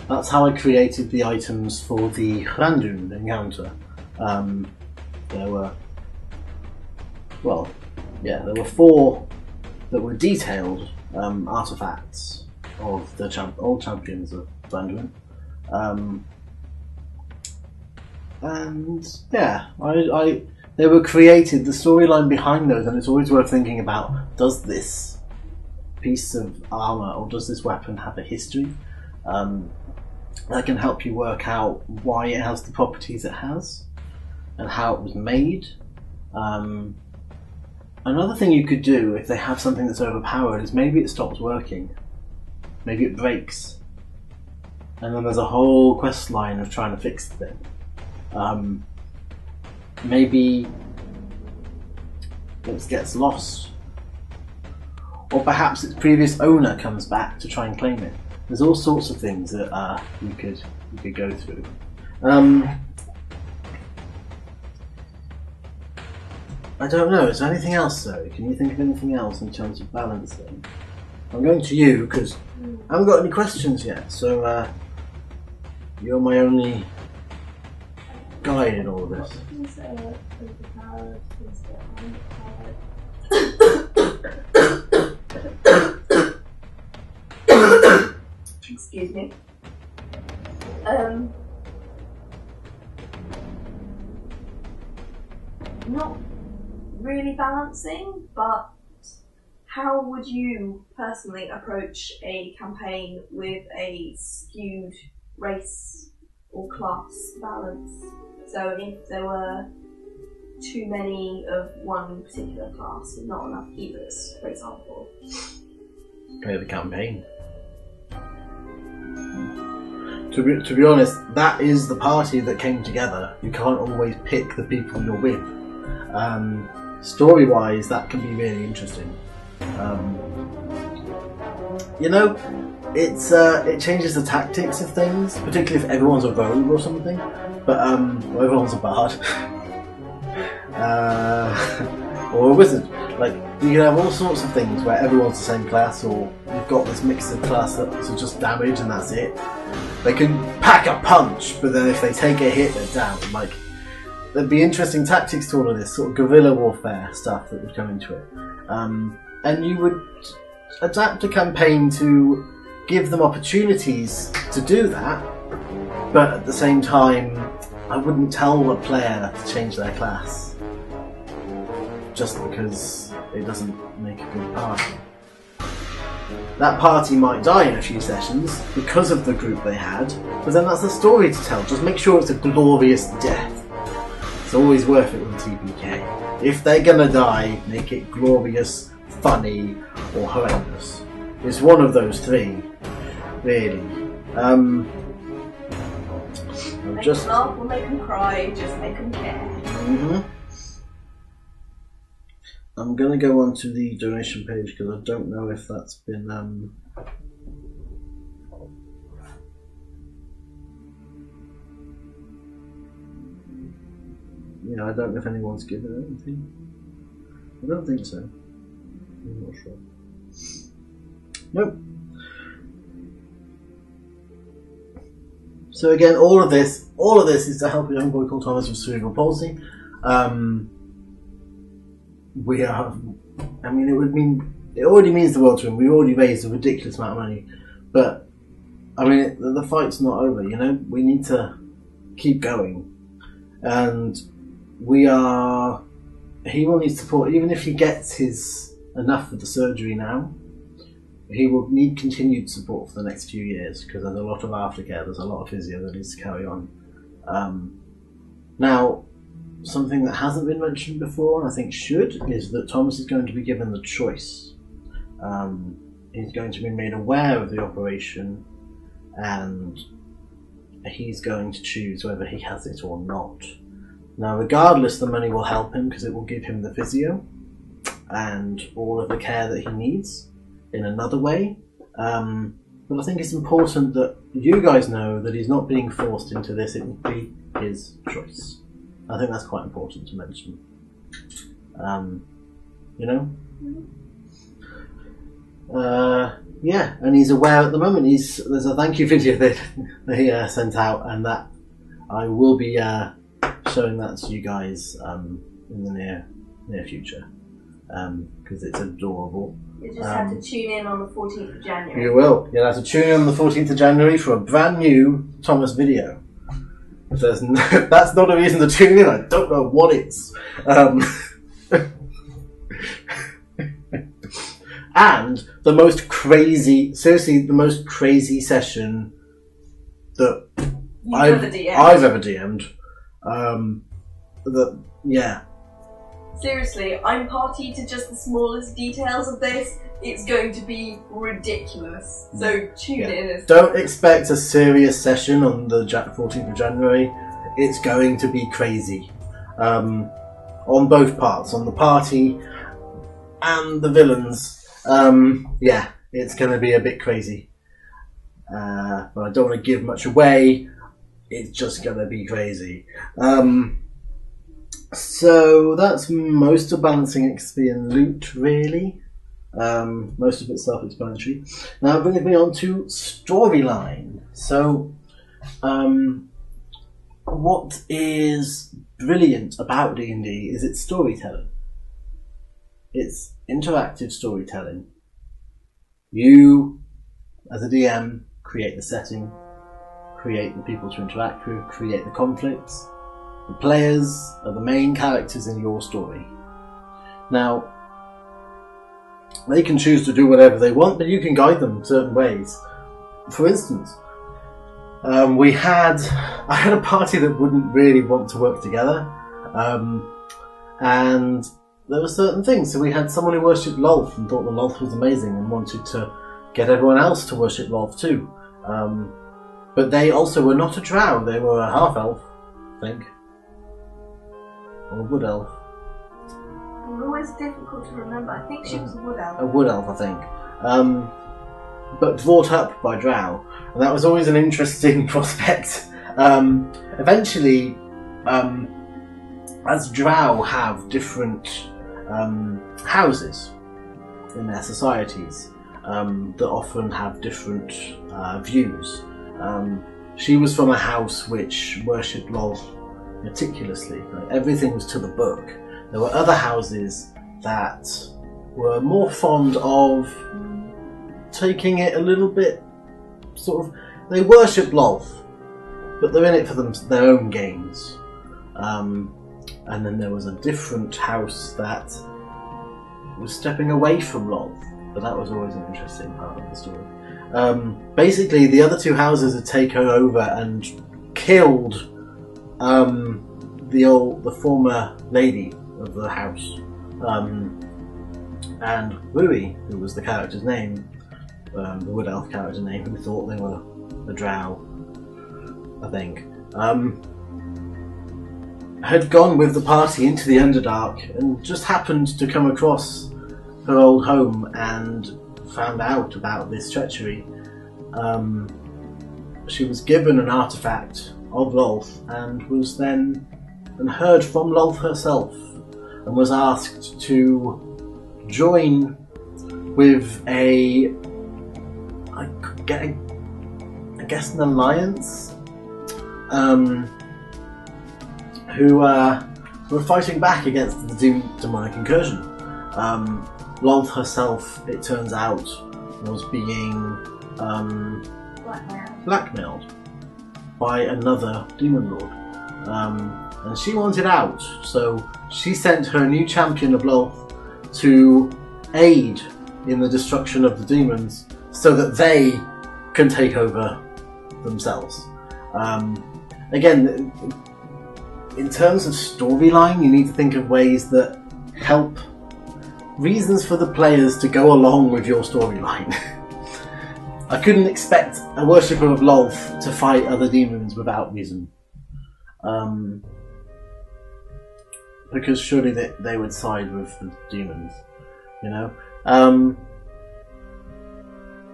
A: That's how I created the items for the Hrandun encounter. There were 4 that were detailed artifacts of the old champions of Hrandun. And yeah, they were created, the storyline behind those, and it's always worth thinking about, does this piece of armour or does this weapon have a history? That can help you work out why it has the properties it has and how it was made. Another thing you could do if they have something that's overpowered is maybe it stops working. Maybe it breaks. And then there's a whole quest line of trying to fix the thing. Maybe it gets lost. Or perhaps its previous owner comes back to try and claim it. There's all sorts of things that you could go through. I don't know, is there anything else though? Can you think of anything else in terms of balancing? I'm going to you because I haven't got any questions yet, so you're my only guide in all of this.
B: Excuse me. Not really balancing, but how would you personally approach a campaign with a skewed race or class balance? So if there were too many of one particular class and not enough healers, for example.
A: Play the campaign. To be honest, that is the party that came together. You can't always pick the people you're with. Story-wise, that can be really interesting. It changes the tactics of things, particularly if everyone's a rogue or something. But or everyone's a bard, or a wizard. Like you can have all sorts of things where everyone's the same class, or you've got this mix of class that's just damage and that's it. They can pack a punch, but then if they take a hit, they're down. Like there'd be interesting tactics to all of this, sort of guerrilla warfare stuff that would come into it. And you would adapt a campaign to give them opportunities to do that, but at the same time, I wouldn't tell a player to change their class just because it doesn't make a good party. That party might die in a few sessions because of the group they had, but then that's a story to tell. Just make sure it's a glorious death. It's always worth it with TPK. If they're gonna die, make it glorious, funny, or horrendous. It's one of those three, really.
B: Make them laugh or make them cry, just make them care.
A: I'm going to go on to the donation page because I don't know if that's been... Yeah, I don't know if anyone's given anything. I don't think so. I'm not sure. Nope. So again, all of this is to help a young boy called Thomas with cerebral palsy. We are, I mean, it already means the world to him. We already raised a ridiculous amount of money, but I mean, the fight's not over. You know, we need to keep going, and he will need support, even if he gets enough of the surgery now. He will need continued support for the next few years because there's a lot of aftercare, there's a lot of physio that needs to carry on. Now, something that hasn't been mentioned before, and I think should, is that Thomas is going to be given the choice. He's going to be made aware of the operation, and he's going to choose whether he has it or not. Now, regardless, the money will help him because it will give him the physio and all of the care that he needs in another way. But I think it's important that you guys know that he's not being forced into this. It will be his choice. I think that's quite important to mention. You know? Yeah, and he's aware at the moment. There's a thank you video that he sent out, and that I will be showing that to you guys in the near future because it's adorable.
B: You just have to tune in on the 14th of January.
A: You will. You'll have to tune in on the 14th of January for a brand new Thomas video. If that's not a reason to tune in, I don't know what is. And the most crazy session that I've ever DM'd. Yeah.
B: Seriously, I'm party to just the smallest details of this. It's going to be ridiculous. So tune in.
A: Don't expect a serious session on the 14th of January. It's going to be crazy. On both parts, on the party and the villains. Yeah, it's going to be a bit crazy. But I don't want to give much away. It's just going to be crazy. So that's most of balancing XP and loot, really. Most of it's self-explanatory. Now bringing me on to storyline. So, what is brilliant about D&D is its storytelling. It's interactive storytelling. You, as a DM, create the setting, create the people to interact with, create the conflicts. The players are the main characters in your story. Now, they can choose to do whatever they want, but you can guide them certain ways. For instance, I had a party that wouldn't really want to work together, and there were certain things. So we had someone who worshipped Lolth and thought the Lolth was amazing and wanted to get everyone else to worship Lolth too. But they also were not a drow, they were a half-elf, I think. Or a wood elf.
B: It's always difficult to remember. I think she was a wood elf.
A: A wood elf, I think. But brought up by drow. And that was always an interesting prospect. Eventually, as drow have different houses in their societies that often have different views. She was from a house which worshipped Lolth meticulously. Like, everything was to the book. There were other houses that were more fond of taking it a little bit, sort of. They worship Lolth, but they're in it for their own gains. And then there was a different house that was stepping away from Lolth, but that was always an interesting part of the story. Basically, the other two houses had taken over and killed the former lady of the house, and Rui, who was the character's name, the Wood Elf character name, who thought they were a drow, I think, had gone with the party into the Underdark and just happened to come across her old home and found out about this treachery. She was given an artifact of Lolth and was then heard from Lolth herself and was asked to join with I guess an alliance, who were fighting back against the demonic incursion. Lolth herself, it turns out, was being blackmailed by another demon lord, and she wanted out, so she sent her new champion of Lolth to aid in the destruction of the demons so that they can take over themselves. Again, in terms of storyline, you need to think of ways that help, reasons for the players to go along with your storyline. I couldn't expect a worshipper of Lolth to fight other demons without reason. Because surely they would side with the demons, you know?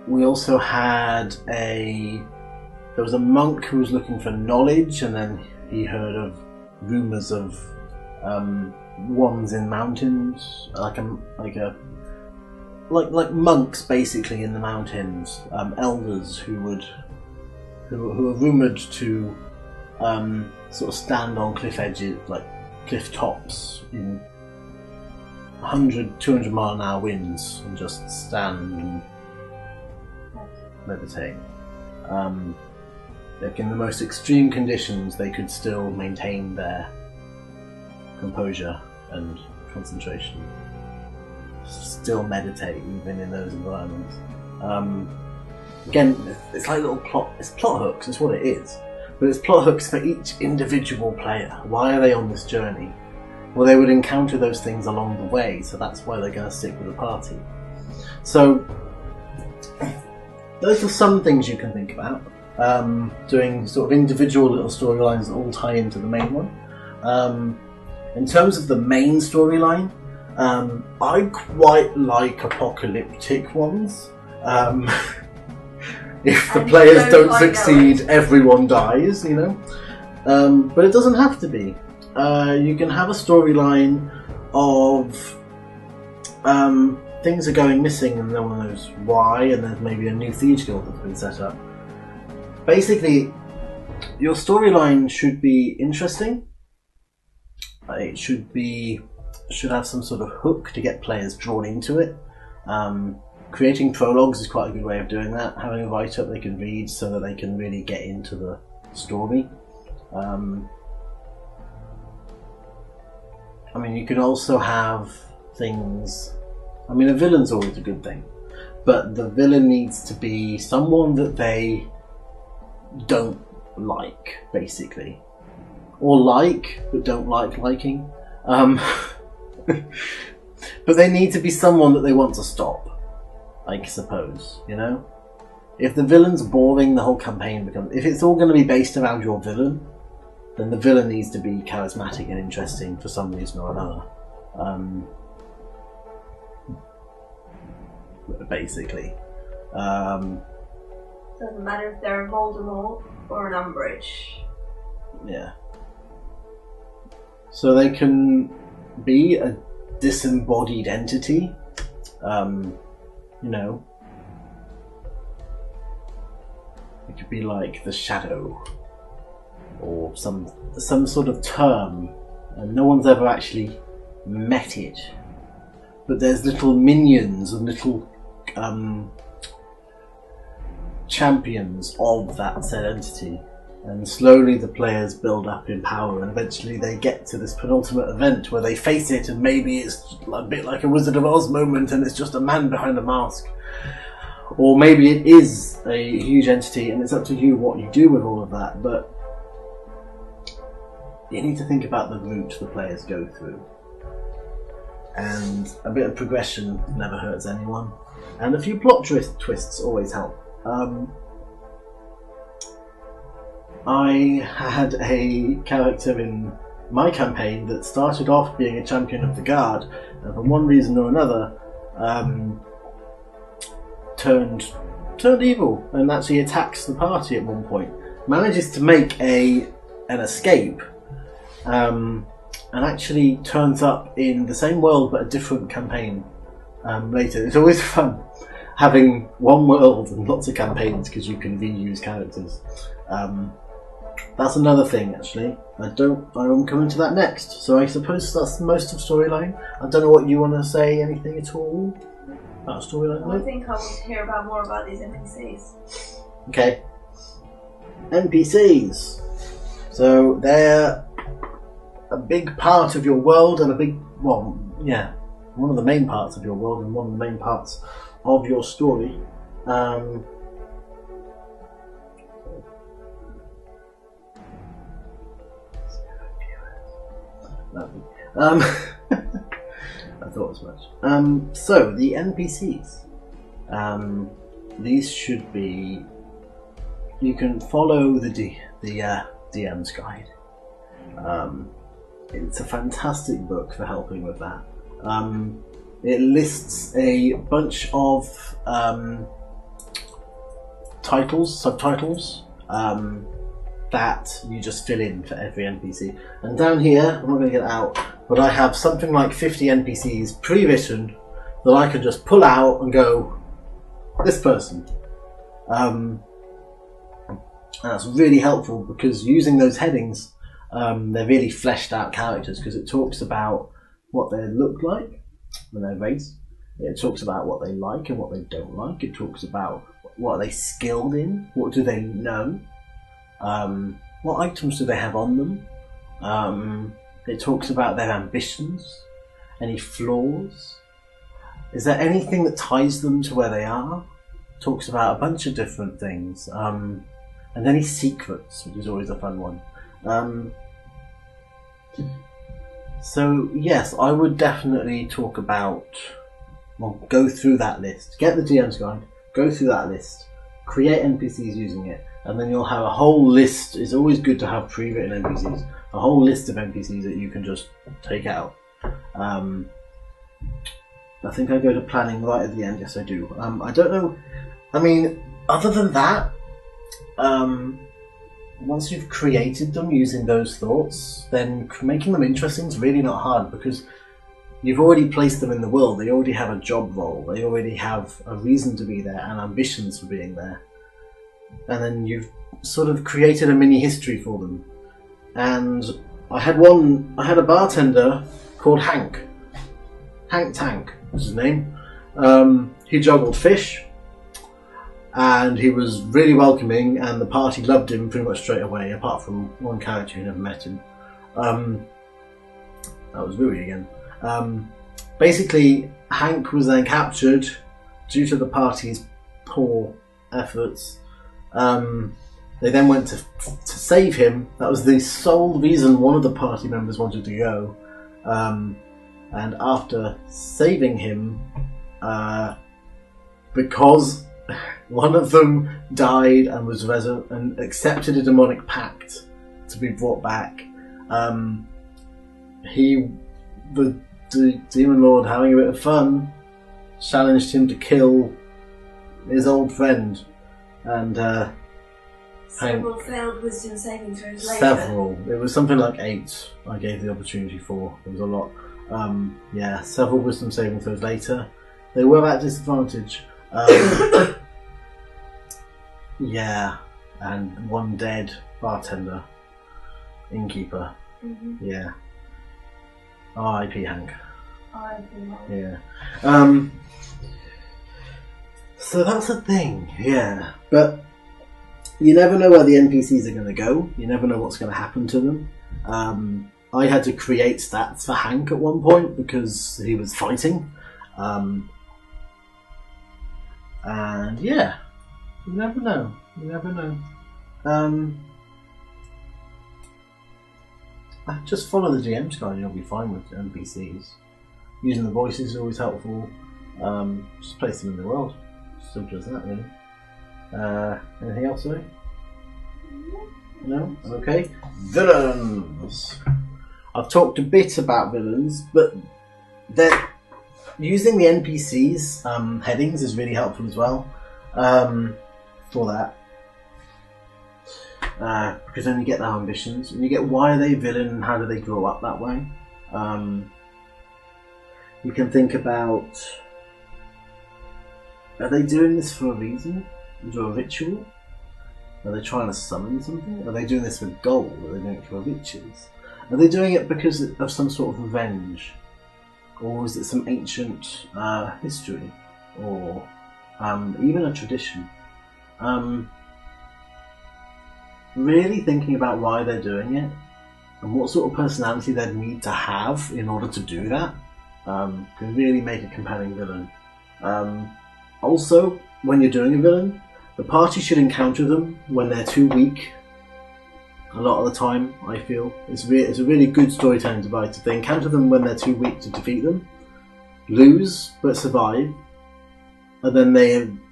A: We also had there was a monk who was looking for knowledge, and then he heard of rumours of ones in mountains, like monks basically in the mountains, elders who are rumoured to sort of stand on cliff edges, like cliff tops in 100, 200 mile an hour winds and just stand and meditate. Like in the most extreme conditions, they could still maintain their composure and concentration. Still meditate even in those environments. Again, it's like little plot hooks, it's what it is. But it's plot hooks for each individual player. Why are they on this journey? Well, they would encounter those things along the way, so that's why they're going to stick with the party. So, those are some things you can think about. Doing sort of individual little storylines that all tie into the main one. In terms of the main storyline, I quite like apocalyptic ones. If the players don't succeed, everyone dies, you know. But it doesn't have to be. You can have a storyline of things are going missing and no one knows why, and there's maybe a new thieves guild that's been set up. Basically, your storyline should be interesting. It should have some sort of hook to get players drawn into it. Creating prologues is quite a good way of doing that. Having a write-up they can read so that they can really get into the story. I mean, you can also have things... I mean, a villain's always a good thing. But the villain needs to be someone that they don't like, basically. Or like, but don't like liking. But they need to be someone that they want to stop, I suppose, you know? If the villain's boring, the whole campaign becomes... If it's all going to be based around your villain, then the villain needs to be charismatic and interesting for some reason or another. Basically.
B: Doesn't matter if they're a Voldemort or an Umbridge.
A: Yeah. So they can be a disembodied entity. You know. It could be like the Shadow. or some sort of term, and no one's ever actually met it. But there's little minions and little champions of that said entity, and slowly the players build up in power, and eventually they get to this penultimate event where they face it, and maybe it's a bit like a Wizard of Oz moment and it's just a man behind a mask. Or maybe it is a huge entity and it's up to you what you do with all of that, but you need to think about the route the players go through. And a bit of progression never hurts anyone. And a few plot twists always help. I had a character in my campaign that started off being a champion of the guard, and for one reason or another turned evil and actually attacks the party at one point. Manages to make an escape, and actually turns up in the same world but a different campaign later. It's always fun having one world and lots of campaigns because you can reuse characters. That's another thing, actually. I'm coming to that next. So I suppose that's most of storyline. I don't know what you want to say. Anything at all about storyline?
B: I think I want to hear more about these NPCs.
A: Okay. NPCs. So they're a big part of your world and one of the main parts of your world and one of the main parts of your story. I thought as much. So the NPCs. These should be. You can follow the DM's guide. It's a fantastic book for helping with that. It lists a bunch of subtitles, that you just fill in for every NPC. And down here, I'm not going to get it out, but I have something like 50 NPCs pre-written that I can just pull out and go, this person. And that's really helpful because using those headings, they're really fleshed out characters because it talks about what they look like when they're race. It talks about what they like and what they don't like. It talks about what are they skilled in, what do they know, what items do they have on them. It talks about their ambitions, any flaws. Is there anything that ties them to where they are? It talks about a bunch of different things. And any secrets, which is always a fun one. So yes, I would definitely talk about, go through that list, get the DM's guide, go through that list, create NPCs using it, and then you'll have a whole list. It's always good to have pre-written NPCs, a whole list of NPCs that you can just take out. I think I go to planning right at the end. Yes, I do. I don't know. I mean, other than that, once you've created them using those thoughts, then making them interesting is really not hard because you've already placed them in the world. They already have a job role. They already have a reason to be there and ambitions for being there. And then you've sort of created a mini history for them. And I had a bartender called Hank. Hank Tank was his name. He juggled fish. And he was really welcoming, and the party loved him pretty much straight away, apart from one character who never met him. That was Louis again. Basically, Hank was then captured due to the party's poor efforts. They then went to save him. That was the sole reason one of the party members wanted to go. And after saving him, because one of them died and was and accepted a demonic pact to be brought back, the demon lord, having a bit of fun, challenged him to kill his old friend. And
B: several failed wisdom saving throws later.
A: Several. It was something like 8 I gave the opportunity for. It was a lot. Several wisdom saving throws later. They were at disadvantage. And one dead bartender. innkeeper.
B: Mm-hmm.
A: Yeah. R.I.P. Hank.
B: R.I.P.
A: Yeah. So that's a thing, yeah. But you never know where the NPCs are going to go. You never know what's going to happen to them. I had to create stats for Hank at one point because he was fighting. And yeah, you never know. You never know. Just follow the GM's guide, you'll be fine with NPCs. Using the voices is always helpful. Just place them in the world. Simple as that, really. Anything else, sorry? No? Okay. Villains! I've talked a bit about villains, but using the NPCs headings is really helpful as well for that. Because then you get their ambitions, and you get why are they villain and how do they grow up that way. You can think about, are they doing this for a reason? Is it a ritual? Are they trying to summon something? Are they doing this for gold? Are they doing it for riches? Are they doing it because of some sort of revenge? Or is it some ancient history? Or even a tradition? Really thinking about why they're doing it and what sort of personality they'd need to have in order to do that can really make a compelling villain. Also, when you're doing a villain, the party should encounter them when they're too weak. A lot of the time, I feel it's a really good storytelling device. If they encounter them when they're too weak to defeat them, lose but survive, and then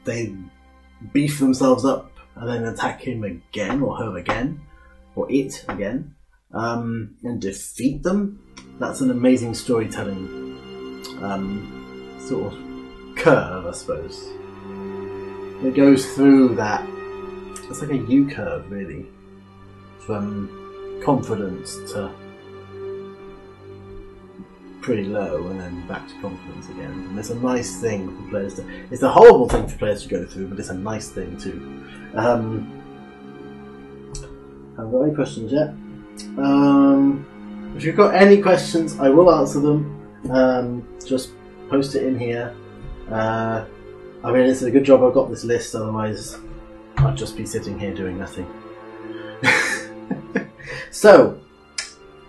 A: they beef themselves up and then attack him again or her again or it again, and defeat them. That's an amazing storytelling sort of curve, I suppose. It goes through that. It's like a U-curve, really. From confidence to pretty low and then back to confidence again. And it's a nice thing for players to... It's a horrible thing for players to go through, but it's a nice thing too. Haven't got any questions yet. If you've got any questions, I will answer them. Just post it in here. I mean, it's a good job I've got this list, otherwise I'd just be sitting here doing nothing. So,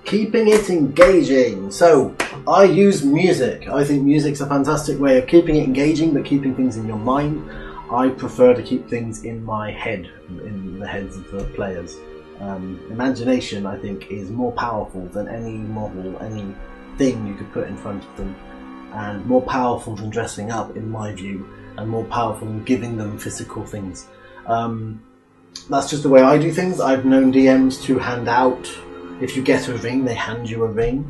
A: keeping it engaging. So, I use music. I think music's a fantastic way of keeping it engaging, but keeping things in your mind. I prefer to keep things in my head, in the heads of the players. Imagination, I think, is more powerful than any model, any thing you could put in front of them, and more powerful than dressing up, in my view, and more powerful than giving them physical things. That's just the way I do things. I've known DMs to hand out, if you get a ring, they hand you a ring.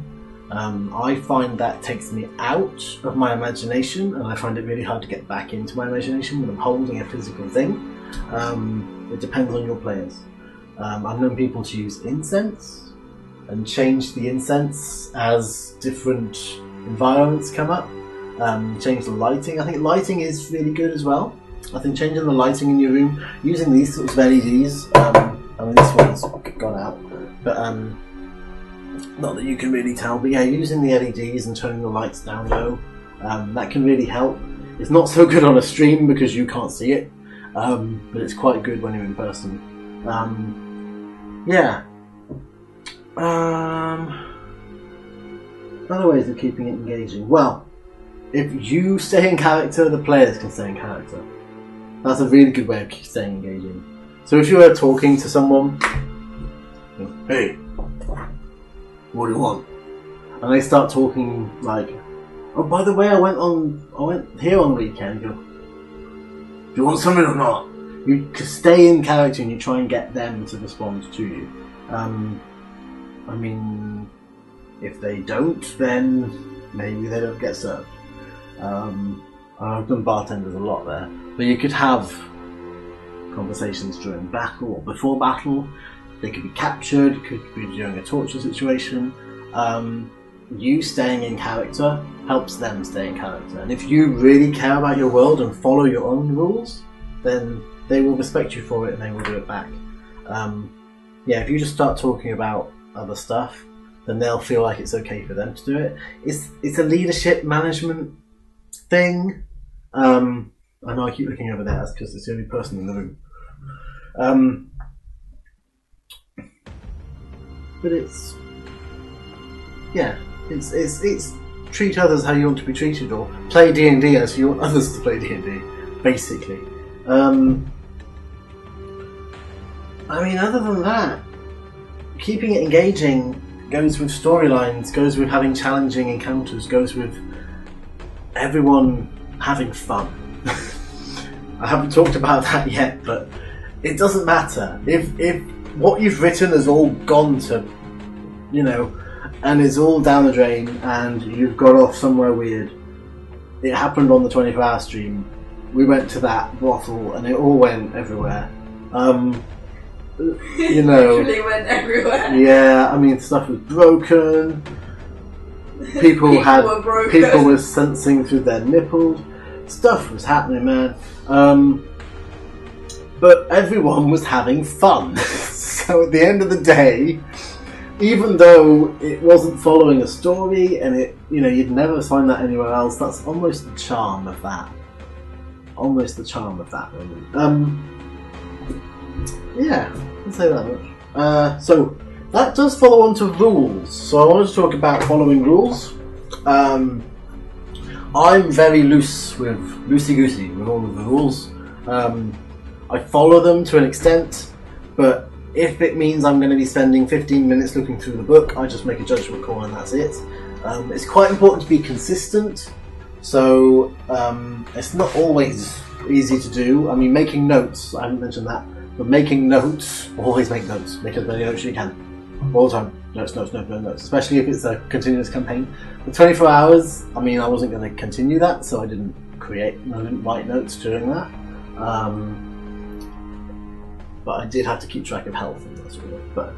A: I find that takes me out of my imagination, and I find it really hard to get back into my imagination when I'm holding a physical thing. It depends on your players. I've known people to use incense and change the incense as different environments come up. Change the lighting. I think lighting is really good as well. I think changing the lighting in your room, using these sorts of LEDs, I mean this one's gone out, but not that you can really tell, but yeah, using the LEDs and turning the lights down low, that can really help. It's not so good on a stream because you can't see it, but it's quite good when you're in person. Yeah. Other ways of keeping it engaging. Well, if you stay in character, the players can stay in character. That's a really good way of staying engaging. So if you were talking to someone, hey, what do you want? And they start talking like, oh, by the way, I went here on the weekend. You go, do you want something or not? You stay in character and you try and get them to respond to you. I mean, if they don't, then maybe they don't get served. I've done bartenders a lot there, but you could have conversations during battle or before battle. They could be captured, could be during a torture situation. You staying in character helps them stay in character, and if you really care about your world and follow your own rules, then they will respect you for it and they will do it back. Yeah, if you just start talking about other stuff, then they'll feel like it's okay for them to do it. It's a leadership management thing. I know I keep looking over there because it's the only person in the room. But it's treat others how you want to be treated, or play D&D as you want others to play D&D, basically. I mean, other than that, keeping it engaging goes with storylines, goes with having challenging encounters, goes with everyone having fun. I haven't talked about that yet, but it doesn't matter. If what you've written has all gone to, and it's all down the drain, and you've got off somewhere weird. It happened on the 24-hour stream. We went to that brothel, and it all went everywhere.
B: Literally went everywhere.
A: Yeah, I mean, stuff was broken. People
B: were broken.
A: People were sensing through their nipples. Stuff was happening, man. But everyone was having fun. So at the end of the day, even though it wasn't following a story, and you'd never find that anywhere else, that's almost the charm of that. Almost the charm of that moment. Yeah, I'll say that much. So that does follow on to rules. So I want to talk about following rules. I'm very loosey-goosey with all of the rules. I follow them to an extent, but if it means I'm going to be spending 15 minutes looking through the book, I just make a judgment call and that's it. It's quite important to be consistent, so it's not always easy to do. I mean, making notes, I haven't mentioned that, but making notes, always make notes. Make as many notes as you can. All the time. Notes, especially if it's a continuous campaign. For 24 hours, I mean, I wasn't going to continue that, so I didn't write notes during that. But I did have to keep track of health and that sort of thing. But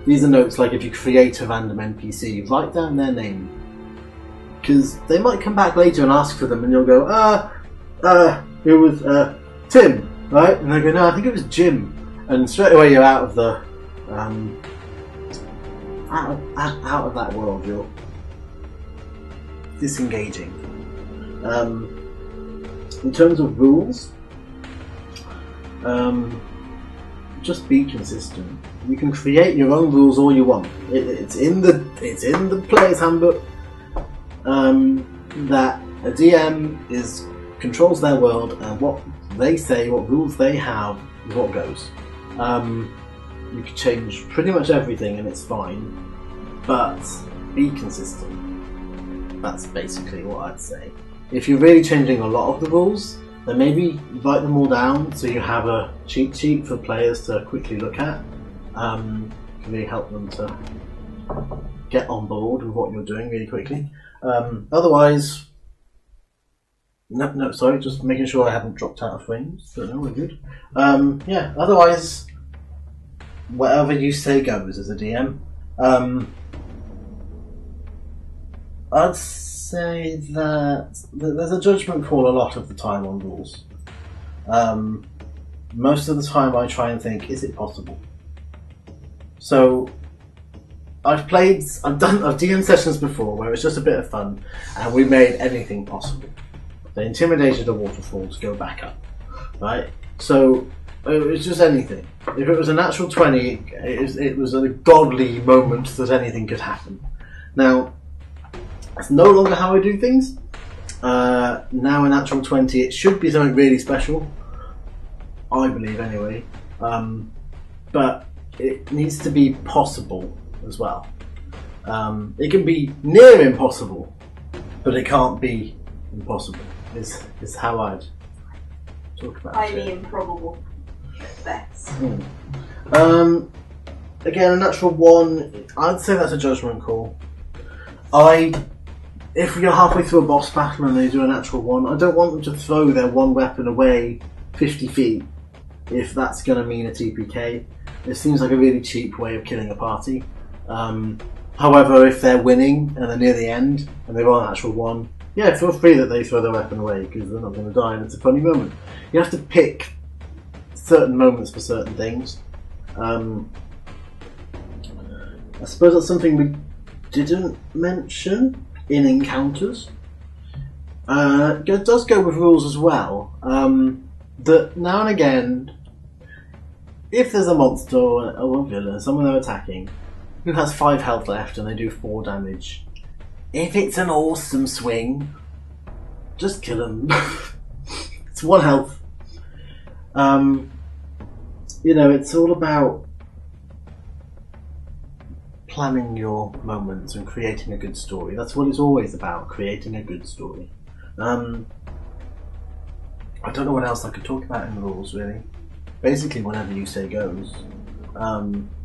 A: these are notes like if you create a random NPC, write down their name. Because they might come back later and ask for them, and you'll go, it was Tim, right? And they go, no, I think it was Jim. And straight away you're out of the out of that world. You're disengaging. In terms of rules, just be consistent. You can create your own rules all you want. It's in the player's handbook that a DM controls their world, and what they say, what rules they have, is what goes. You can change pretty much everything and it's fine, but be consistent. That's basically what I'd say. If you're really changing a lot of the rules, then maybe write them all down so you have a cheat sheet for players to quickly look at. Can really help them to get on board with what you're doing really quickly. Otherwise, sorry, just making sure I haven't dropped out of frames. But no, we're good. Otherwise, whatever you say goes as a DM. I'd say that there's a judgment call a lot of the time on rules. Most of the time I try and think, is it possible? So I've DM sessions before where it's just a bit of fun and we made anything possible. They intimidated a waterfall to go back up, right? So it was just anything. If it was a natural 20, it was a godly moment that anything could happen. Now, that's no longer how I do things. Now a natural 20, it should be something really special. I believe anyway. But it needs to be possible as well. It can be near impossible, but it can't be impossible, is how I'd talk about it.
B: Highly improbable. Best.
A: Again, a natural 1, I'd say that's a judgment call. If you're halfway through a boss battle and they do a natural 1, I don't want them to throw their one weapon away 50 feet if that's going to mean a TPK. It seems like a really cheap way of killing a party. However, if they're winning and they're near the end and they roll an natural 1, yeah, feel free that they throw their weapon away because they're not going to die and it's a funny moment. You have to pick certain moments for certain things. I suppose that's something we didn't mention in encounters. It does go with rules as well. That now and again, if there's a monster or a villain, someone they're attacking, who has 5 health left and they do 4 damage, if it's an awesome swing, just kill them. It's 1 health. It's all about planning your moments and creating a good story. That's what it's always about, creating a good story. I don't know what else I could talk about in the rules, really. Basically, whatever you say goes.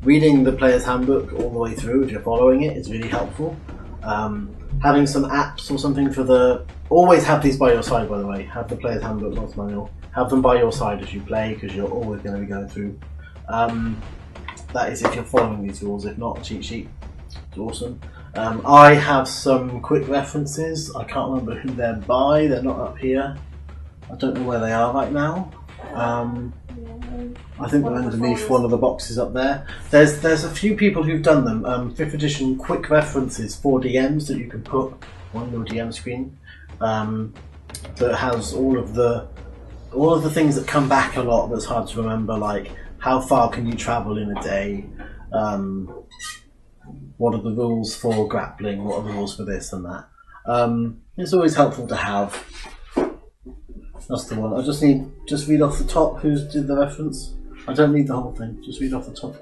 A: Reading the player's handbook all the way through, if you're following it, is really helpful. Having some apps or something for the... Always have these by your side, by the way. Have the player's handbook, not manual. Have them by your side as you play, because you're always going to be going through. That is if you're following these rules. If not, cheat sheet. It's awesome. I have some quick references. I can't remember who they're by. They're not up here. I don't know where they are right now. I think they're underneath one of the boxes up there. There's a few people who've done them. 5th edition quick references for DMs that you can put on your DM screen. That has all of the things that come back a lot that's hard to remember, like how far can you travel in a day? What are the rules for grappling? What are the rules for this and that? It's always helpful to have. That's the one. I just read off the top who did the reference. I don't need the whole thing. Just read off the top.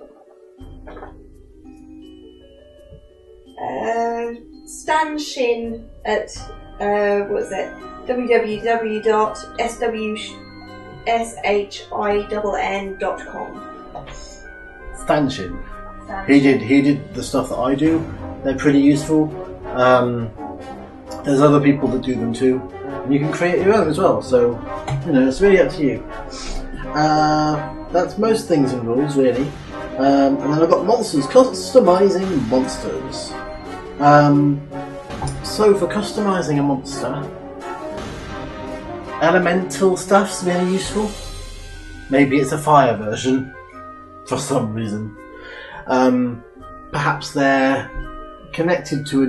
B: Stan Shin at www.swshinn.com.
A: Stanshin. He did the stuff that I do. They're pretty useful. There's other people that do them too, and you can create your own as well. So it's really up to you. That's most things in rules, really. And then I've got monsters. Customizing monsters. So for customizing a monster, elemental stuff's really useful. Maybe it's a fire version for some reason. Perhaps they're connected to a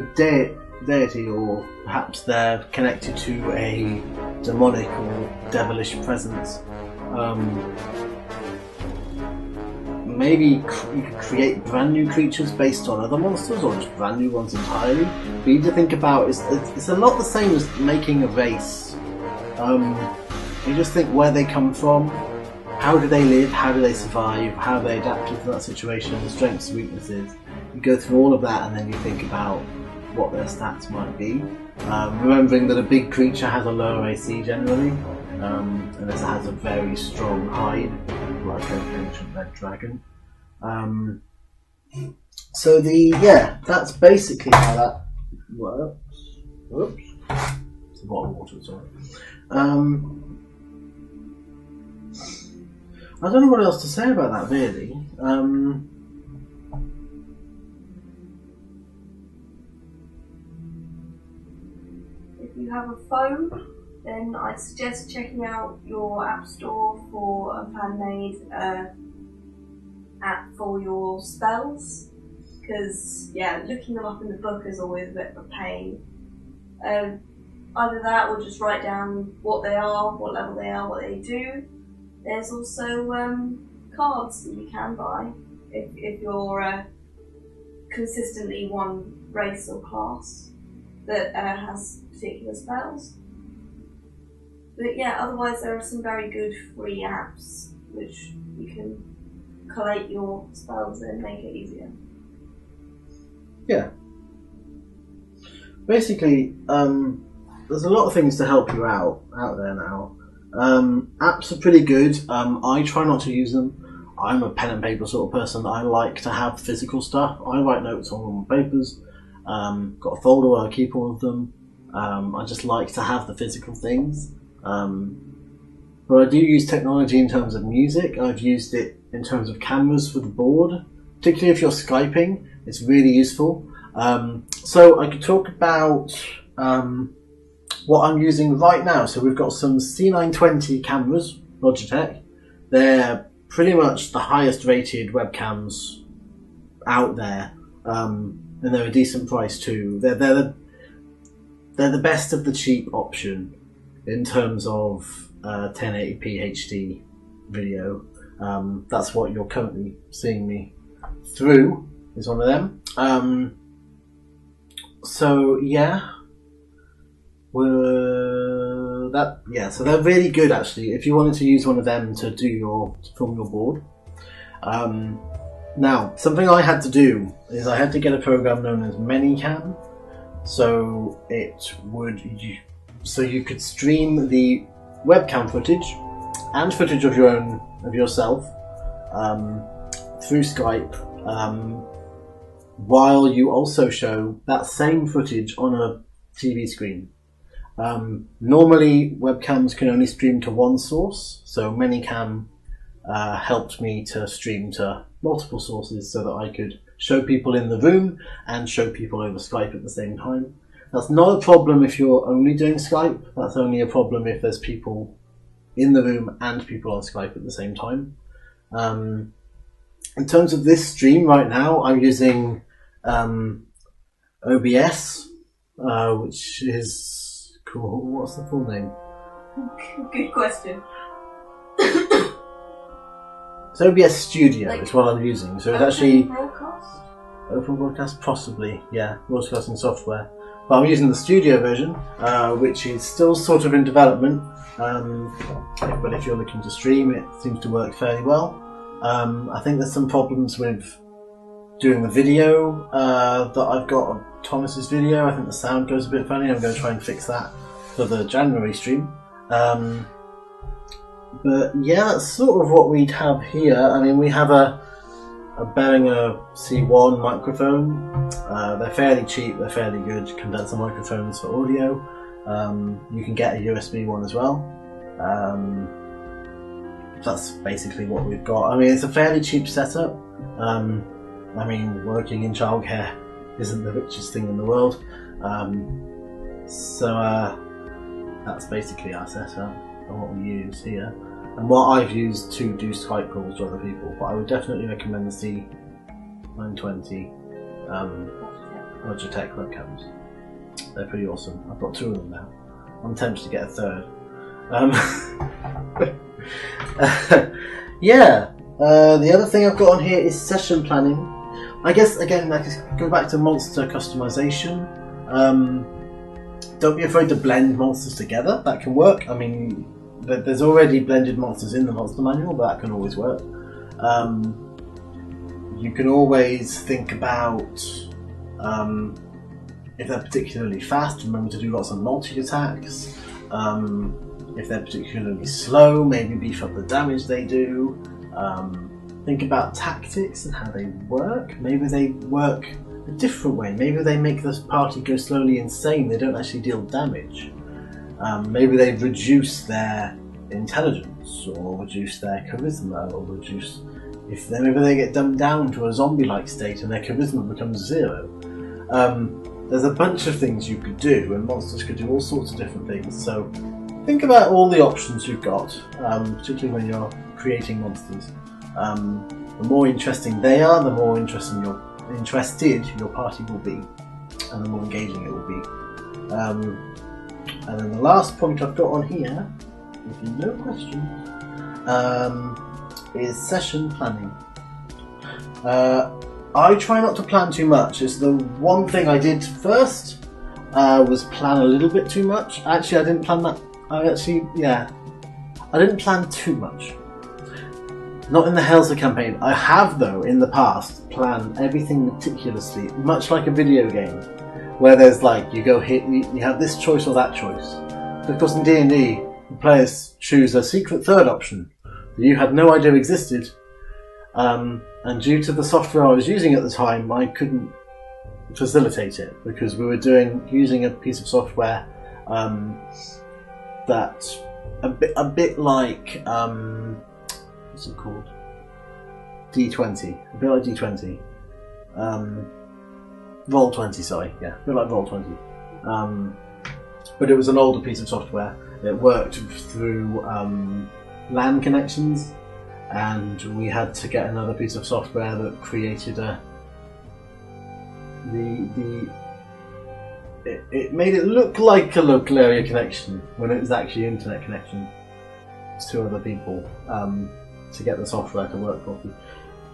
A: deity, or perhaps they're connected to a demonic or devilish presence. Maybe you could create brand new creatures based on other monsters, or just brand new ones entirely. But you need to think about it's a lot the same as making a race. You just think where they come from, how do they live, how do they survive, how they adapted to that situation, strengths, weaknesses. You go through all of that and then you think about what their stats might be. Remembering that a big creature has a lower AC generally, and it has a very strong hide, like an ancient red dragon. That's basically how that works. Whoops. It's a bottle of water, sorry. I don't know what else to say about that, really.
B: If you have a phone, then I'd suggest checking out your app store for a fan-made app for your spells. Because, looking them up in the book is always a bit of a pain. Either that or just write down what they are, what level they are, what they do. There's also cards that you can buy if you're consistently one race or class that has particular spells. But otherwise there are some very good free apps which you can collate your spells and make it easier.
A: Yeah. Basically, there's a lot of things to help you out there now. Apps are pretty good. I try not to use them. I'm a pen and paper sort of person. I like to have physical stuff. I write notes on normal papers. Got a folder where I keep all of them. I just like to have the physical things. But I do use technology in terms of music. I've used it in terms of cameras for the board. Particularly if you're Skyping, it's really useful. So I could talk about what I'm using right now. So we've got some C920 cameras, Logitech. They're pretty much the highest rated webcams out there. and they're a decent price too. They're the best of the cheap option in terms of 1080p HD video. That's what you're currently seeing me through, is one of them. So yeah, so they're really good actually. If you wanted to use one of them to film your board. Now, something I had to do is I had to get a program known as ManyCam, so you could stream the webcam footage and footage of yourself through Skype, while you also show that same footage on a TV screen. Normally, webcams can only stream to one source, so ManyCam helped me to stream to multiple sources so that I could show people in the room and show people over Skype at the same time. That's not a problem if you're only doing Skype. That's only a problem if there's people in the room and people on Skype at the same time. In terms of this stream right now, I'm using OBS, which is cool. What's the full name?
B: Good question.
A: It's OBS Studio is what I'm using. So it's actually
B: Broadcast?
A: Open Broadcast, possibly, yeah, broadcasting software. But I'm using the Studio version, which is still sort of in development. But if you're looking to stream, it seems to work fairly well. I think there's some problems with doing the video that I've got on Thomas's video. I think the sound goes a bit funny. I'm going to try and fix that for the January stream. But yeah, that's sort of what we'd have here. I mean, we have a Behringer C1 microphone. They're fairly cheap, they're fairly good condenser microphones for audio. You can get a USB one as well. That's basically what we've got. I mean, it's a fairly cheap setup. I mean, working in childcare isn't the richest thing in the world. So that's basically our setup and what we use here. And what I've used to do Skype calls to other people. But I would definitely recommend the C920 Logitech webcams. They're pretty awesome. I've got 2 of them now. I'm tempted to get a 3rd. Yeah. The other thing I've got on here is session planning. I guess again, like, go back to monster customization. Don't be afraid to blend monsters together. That can work. I mean, there's already blended monsters in the monster manual, but that can always work. You can always think about if they're particularly fast, remember to do lots of multi-attacks. If they're particularly slow, maybe beef up the damage they do. Think about tactics and how they work. Maybe they work a different way. Maybe they make this party go slowly insane. They don't actually deal damage. Maybe they reduce their intelligence, or reduce their charisma, or maybe they get dumbed down to a zombie-like state and their charisma becomes 0. There's a bunch of things you could do, and monsters could do all sorts of different things. So think about all the options you've got, particularly when you're creating monsters. The more interesting they are, the more interested your party will be, and the more engaging it will be. And then the last point I've got on here, if you no question, is session planning. I try not to plan too much. It's the one thing I did first, was plan a little bit too much. Actually, I didn't plan that. I didn't plan too much. Not in the Helsa campaign. I have, though, in the past, planned everything meticulously, much like a video game, where there's like, you have this choice or that choice. Of course, in D&D, the players choose a secret 3rd option that you had no idea existed, and due to the software I was using at the time, I couldn't facilitate it, because we were using a piece of software that a bit like what's it called? D20. A bit like D20. Roll20, sorry. Yeah, a bit like Roll20. But it was an older piece of software. It worked through LAN connections, and we had to get another piece of software that created it made it look like a local area connection when it was actually an internet connection to other people to get the software to work properly.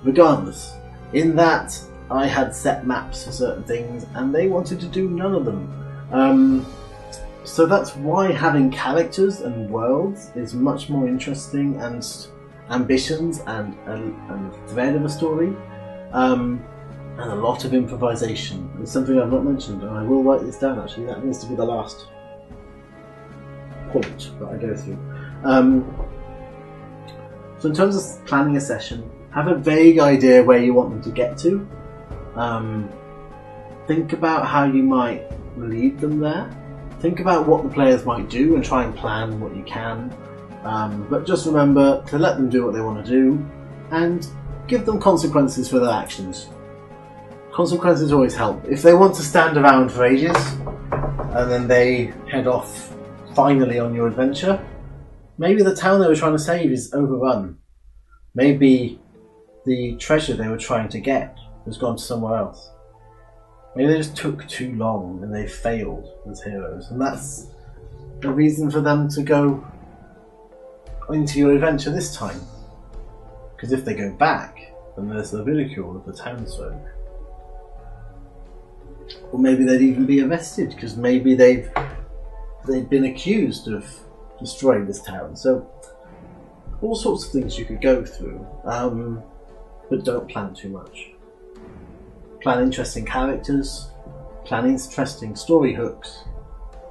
A: Regardless, in that I had set maps for certain things and they wanted to do none of them. So that's why having characters and worlds is much more interesting, and ambitions and thread of a story, and a lot of improvisation. It's something I've not mentioned, and I will write this down actually. That needs to be the last point that I go through. So in terms of planning a session, have a vague idea where you want them to get to. Think about how you might lead them there. Think about what the players might do and try and plan what you can. But just remember to let them do what they want to do and give them consequences for their actions. Consequences always help. If they want to stand around for ages and then they head off finally on your adventure, maybe the town they were trying to save is overrun. Maybe the treasure they were trying to get has gone to somewhere else. Maybe they just took too long and they failed as heroes, and that's a reason for them to go into your adventure this time. Because if they go back, then there's the ridicule of the townsfolk. Or maybe they'd even be arrested, because maybe they've been accused of destroying this town. So all sorts of things you could go through, but don't plan too much. Plan interesting characters, plan interesting story hooks,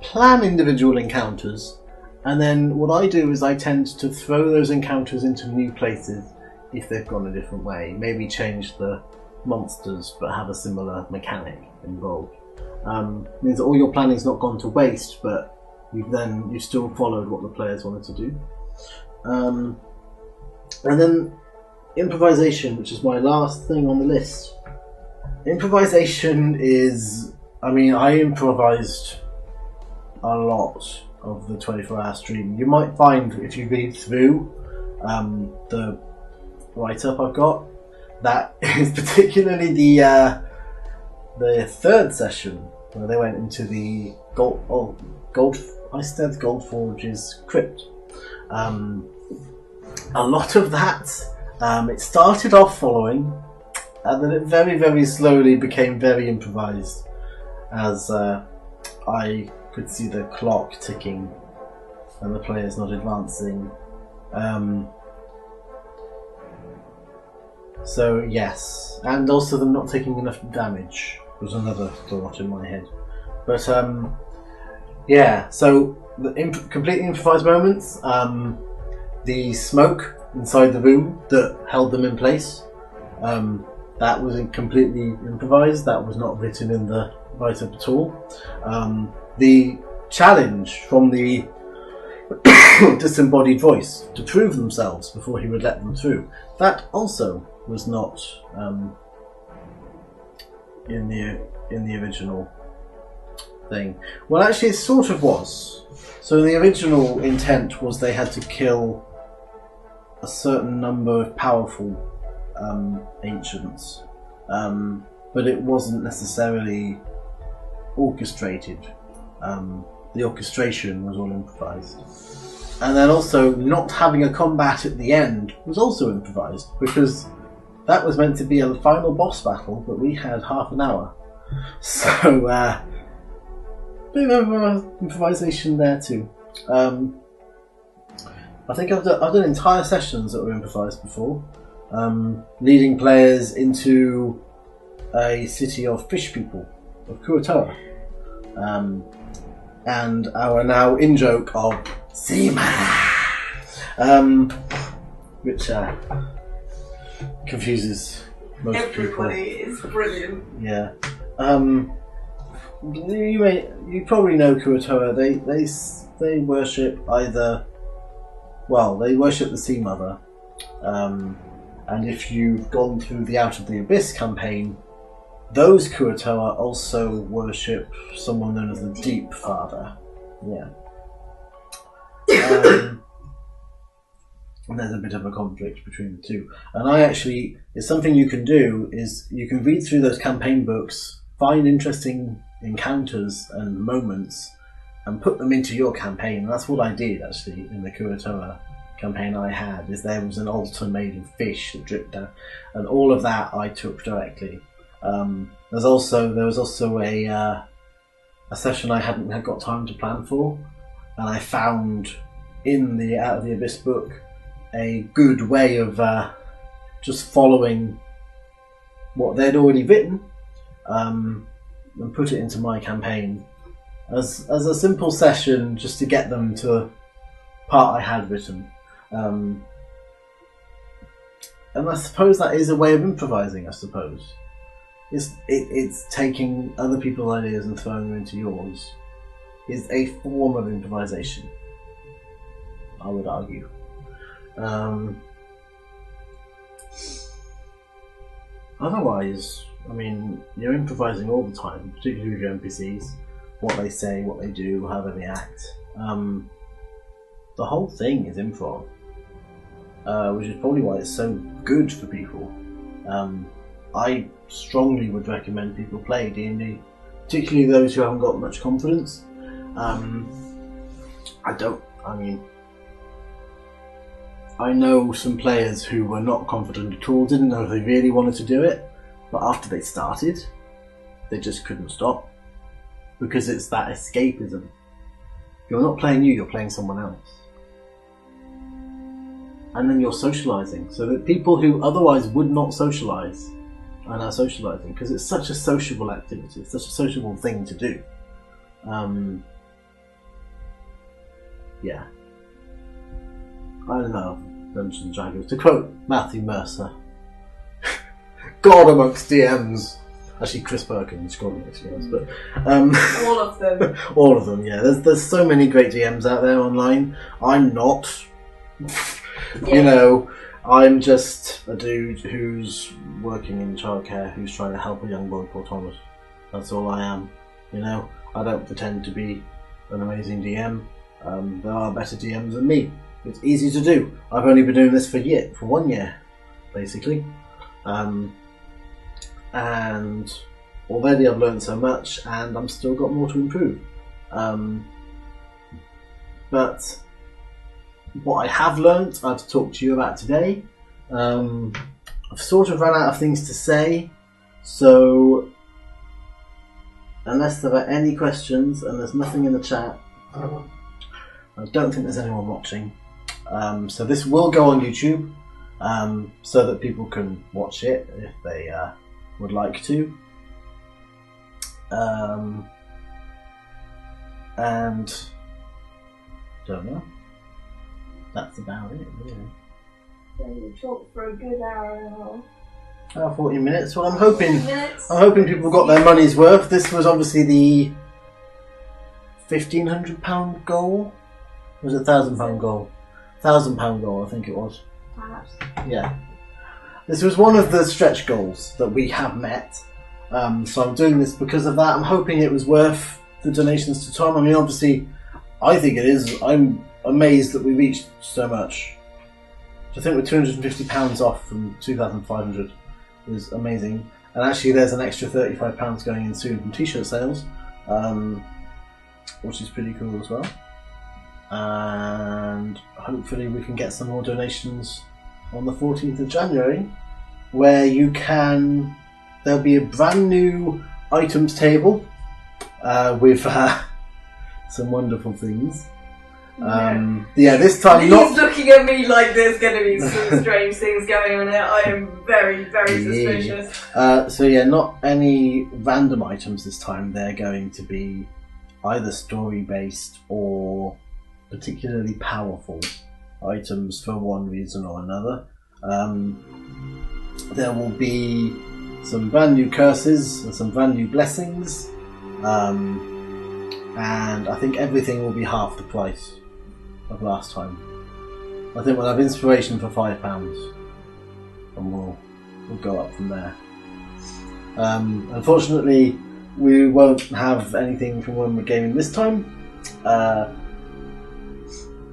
A: plan individual encounters, and then what I do is I tend to throw those encounters into new places if they've gone a different way. Maybe change the monsters but have a similar mechanic involved. Means that all your planning's not gone to waste, but you've still followed what the players wanted to do. And then improvisation, which is my last thing on the list. Improvisation is, I improvised a lot of the 24-hour stream. You might find, if you read through the write-up I've got, that is particularly the third session, where they went into the Ysteth Goldforge's crypt. A lot of that, it started off following, and then it very, very slowly became very improvised as I could see the clock ticking and the players not advancing. So yes, and also them not taking enough damage was another thought in my head. But yeah, so the completely improvised moments, the smoke inside the room that held them in place, that was completely improvised. That was not written in the write-up at all. The challenge from the disembodied voice to prove themselves before he would let them through, that also was not in the original thing. Well, actually, it sort of was. So the original intent was they had to kill a certain number of powerful ancients, but it wasn't necessarily orchestrated. The orchestration was all improvised. And then also not having a combat at the end was also improvised, because that was meant to be a final boss battle, but we had half an hour. So, bit of improvisation there too. I think I've done entire sessions that were improvised before, leading players into a city of fish people, of Kuatoa, and our now in-joke of Seaman, which confuses most
B: Everybody is brilliant.
A: Yeah. You probably know Kuatoa. They worship they worship the Sea Mother, and if you've gone through the Out of the Abyss campaign, those Kuatoa also worship someone known as the Deep Father. Yeah. And there's a bit of a conflict between the two. And it's something you can do, is you can read through those campaign books find interesting encounters and moments and put them into your campaign. And that's what I did actually in the Kurotoa campaign I had. Is there was an altar made of fish that dripped down, and all of that I took directly. There was also a session I hadn't had got time to plan for, and I found in the Out of the Abyss book a good way of just following what they'd already written and put it into my campaign as a simple session just to get them to a part I had written. And I suppose that is a way of improvising, I suppose. It's taking other people's ideas and throwing them into yours. Is a form of improvisation, I would argue. Otherwise, I mean, you're improvising all the time, particularly with your NPCs. What they say, what they do, how they react. The whole thing is improv, which is probably why it's so good for people. I strongly would recommend people play D&D, particularly those who haven't got much confidence. I know some players who were not confident at all, didn't know if they really wanted to do it, but after they started, they just couldn't stop. Because it's that escapism. You're not playing you, you're playing someone else. And then you're socialising, so that people who otherwise would not socialise are now socialising, because it's such a sociable activity, it's such a sociable thing to do. Yeah. I love Dungeons and Dragons. To quote Matthew Mercer, God amongst DMs. Actually, Chris Perkins, God amongst DMs, but
B: all of them.
A: All of them, yeah. There's so many great DMs out there online. I'm not. You know, I'm just a dude who's working in childcare, who's trying to help a young boy called Thomas. That's all I am. You know, I don't pretend to be an amazing DM. There are better DMs than me. It's easy to do. I've only been doing this for 1 year, basically. And already I've learned so much, and I'm still got more to improve. But what I have learned, I've talked to you about today. I've sort of run out of things to say, so unless there are any questions, and there's nothing in the chat, I don't think there's anyone watching. So this will go on YouTube, so that people can watch it if they would like to. And don't know. That's about it, really.
B: So you talked for a good hour and a half.
A: 40 minutes. Well, I'm hoping people got their money's worth. This was obviously the £1,500 goal. It was a £1,000 goal. £1,000 goal, I think it was.
B: Perhaps.
A: Yeah. This was one of the stretch goals that we have met. So I'm doing this because of that. I'm hoping it was worth the donations to Tom. I mean, obviously, I think it is. I'm amazed that we reached so much. I think we're £250 off from 2,500 is amazing. And actually, there's an extra £35 going in soon from t-shirt sales, which is pretty cool as well. And hopefully we can get some more donations on the 14th of January, where there'll be a brand new items table with some wonderful things. This time
B: He's
A: not
B: looking at me like there's going to be some strange things going on here. I am very, very suspicious.
A: Not any random items this time. They're going to be either story-based or particularly powerful items for one reason or another. There will be some brand new curses and some brand new blessings, and I think everything will be half the price of last time. I think we'll have inspiration for £5, and we'll go up from there. Unfortunately, we won't have anything from when we're gaming this time, but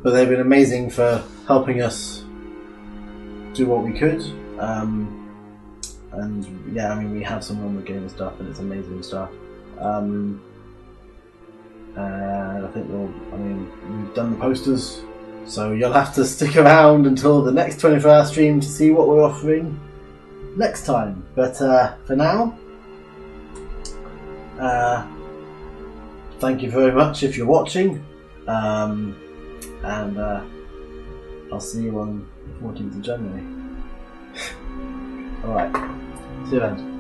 A: they've been amazing for helping us do what we could. And yeah, I mean, we have some Run the Game stuff, and it's amazing stuff. And I think we've done the posters, so you'll have to stick around until the next 24-hour stream to see what we're offering next time. But for now, thank you very much if you're watching, and I'll see you on the 14th of January. Alright, see you then.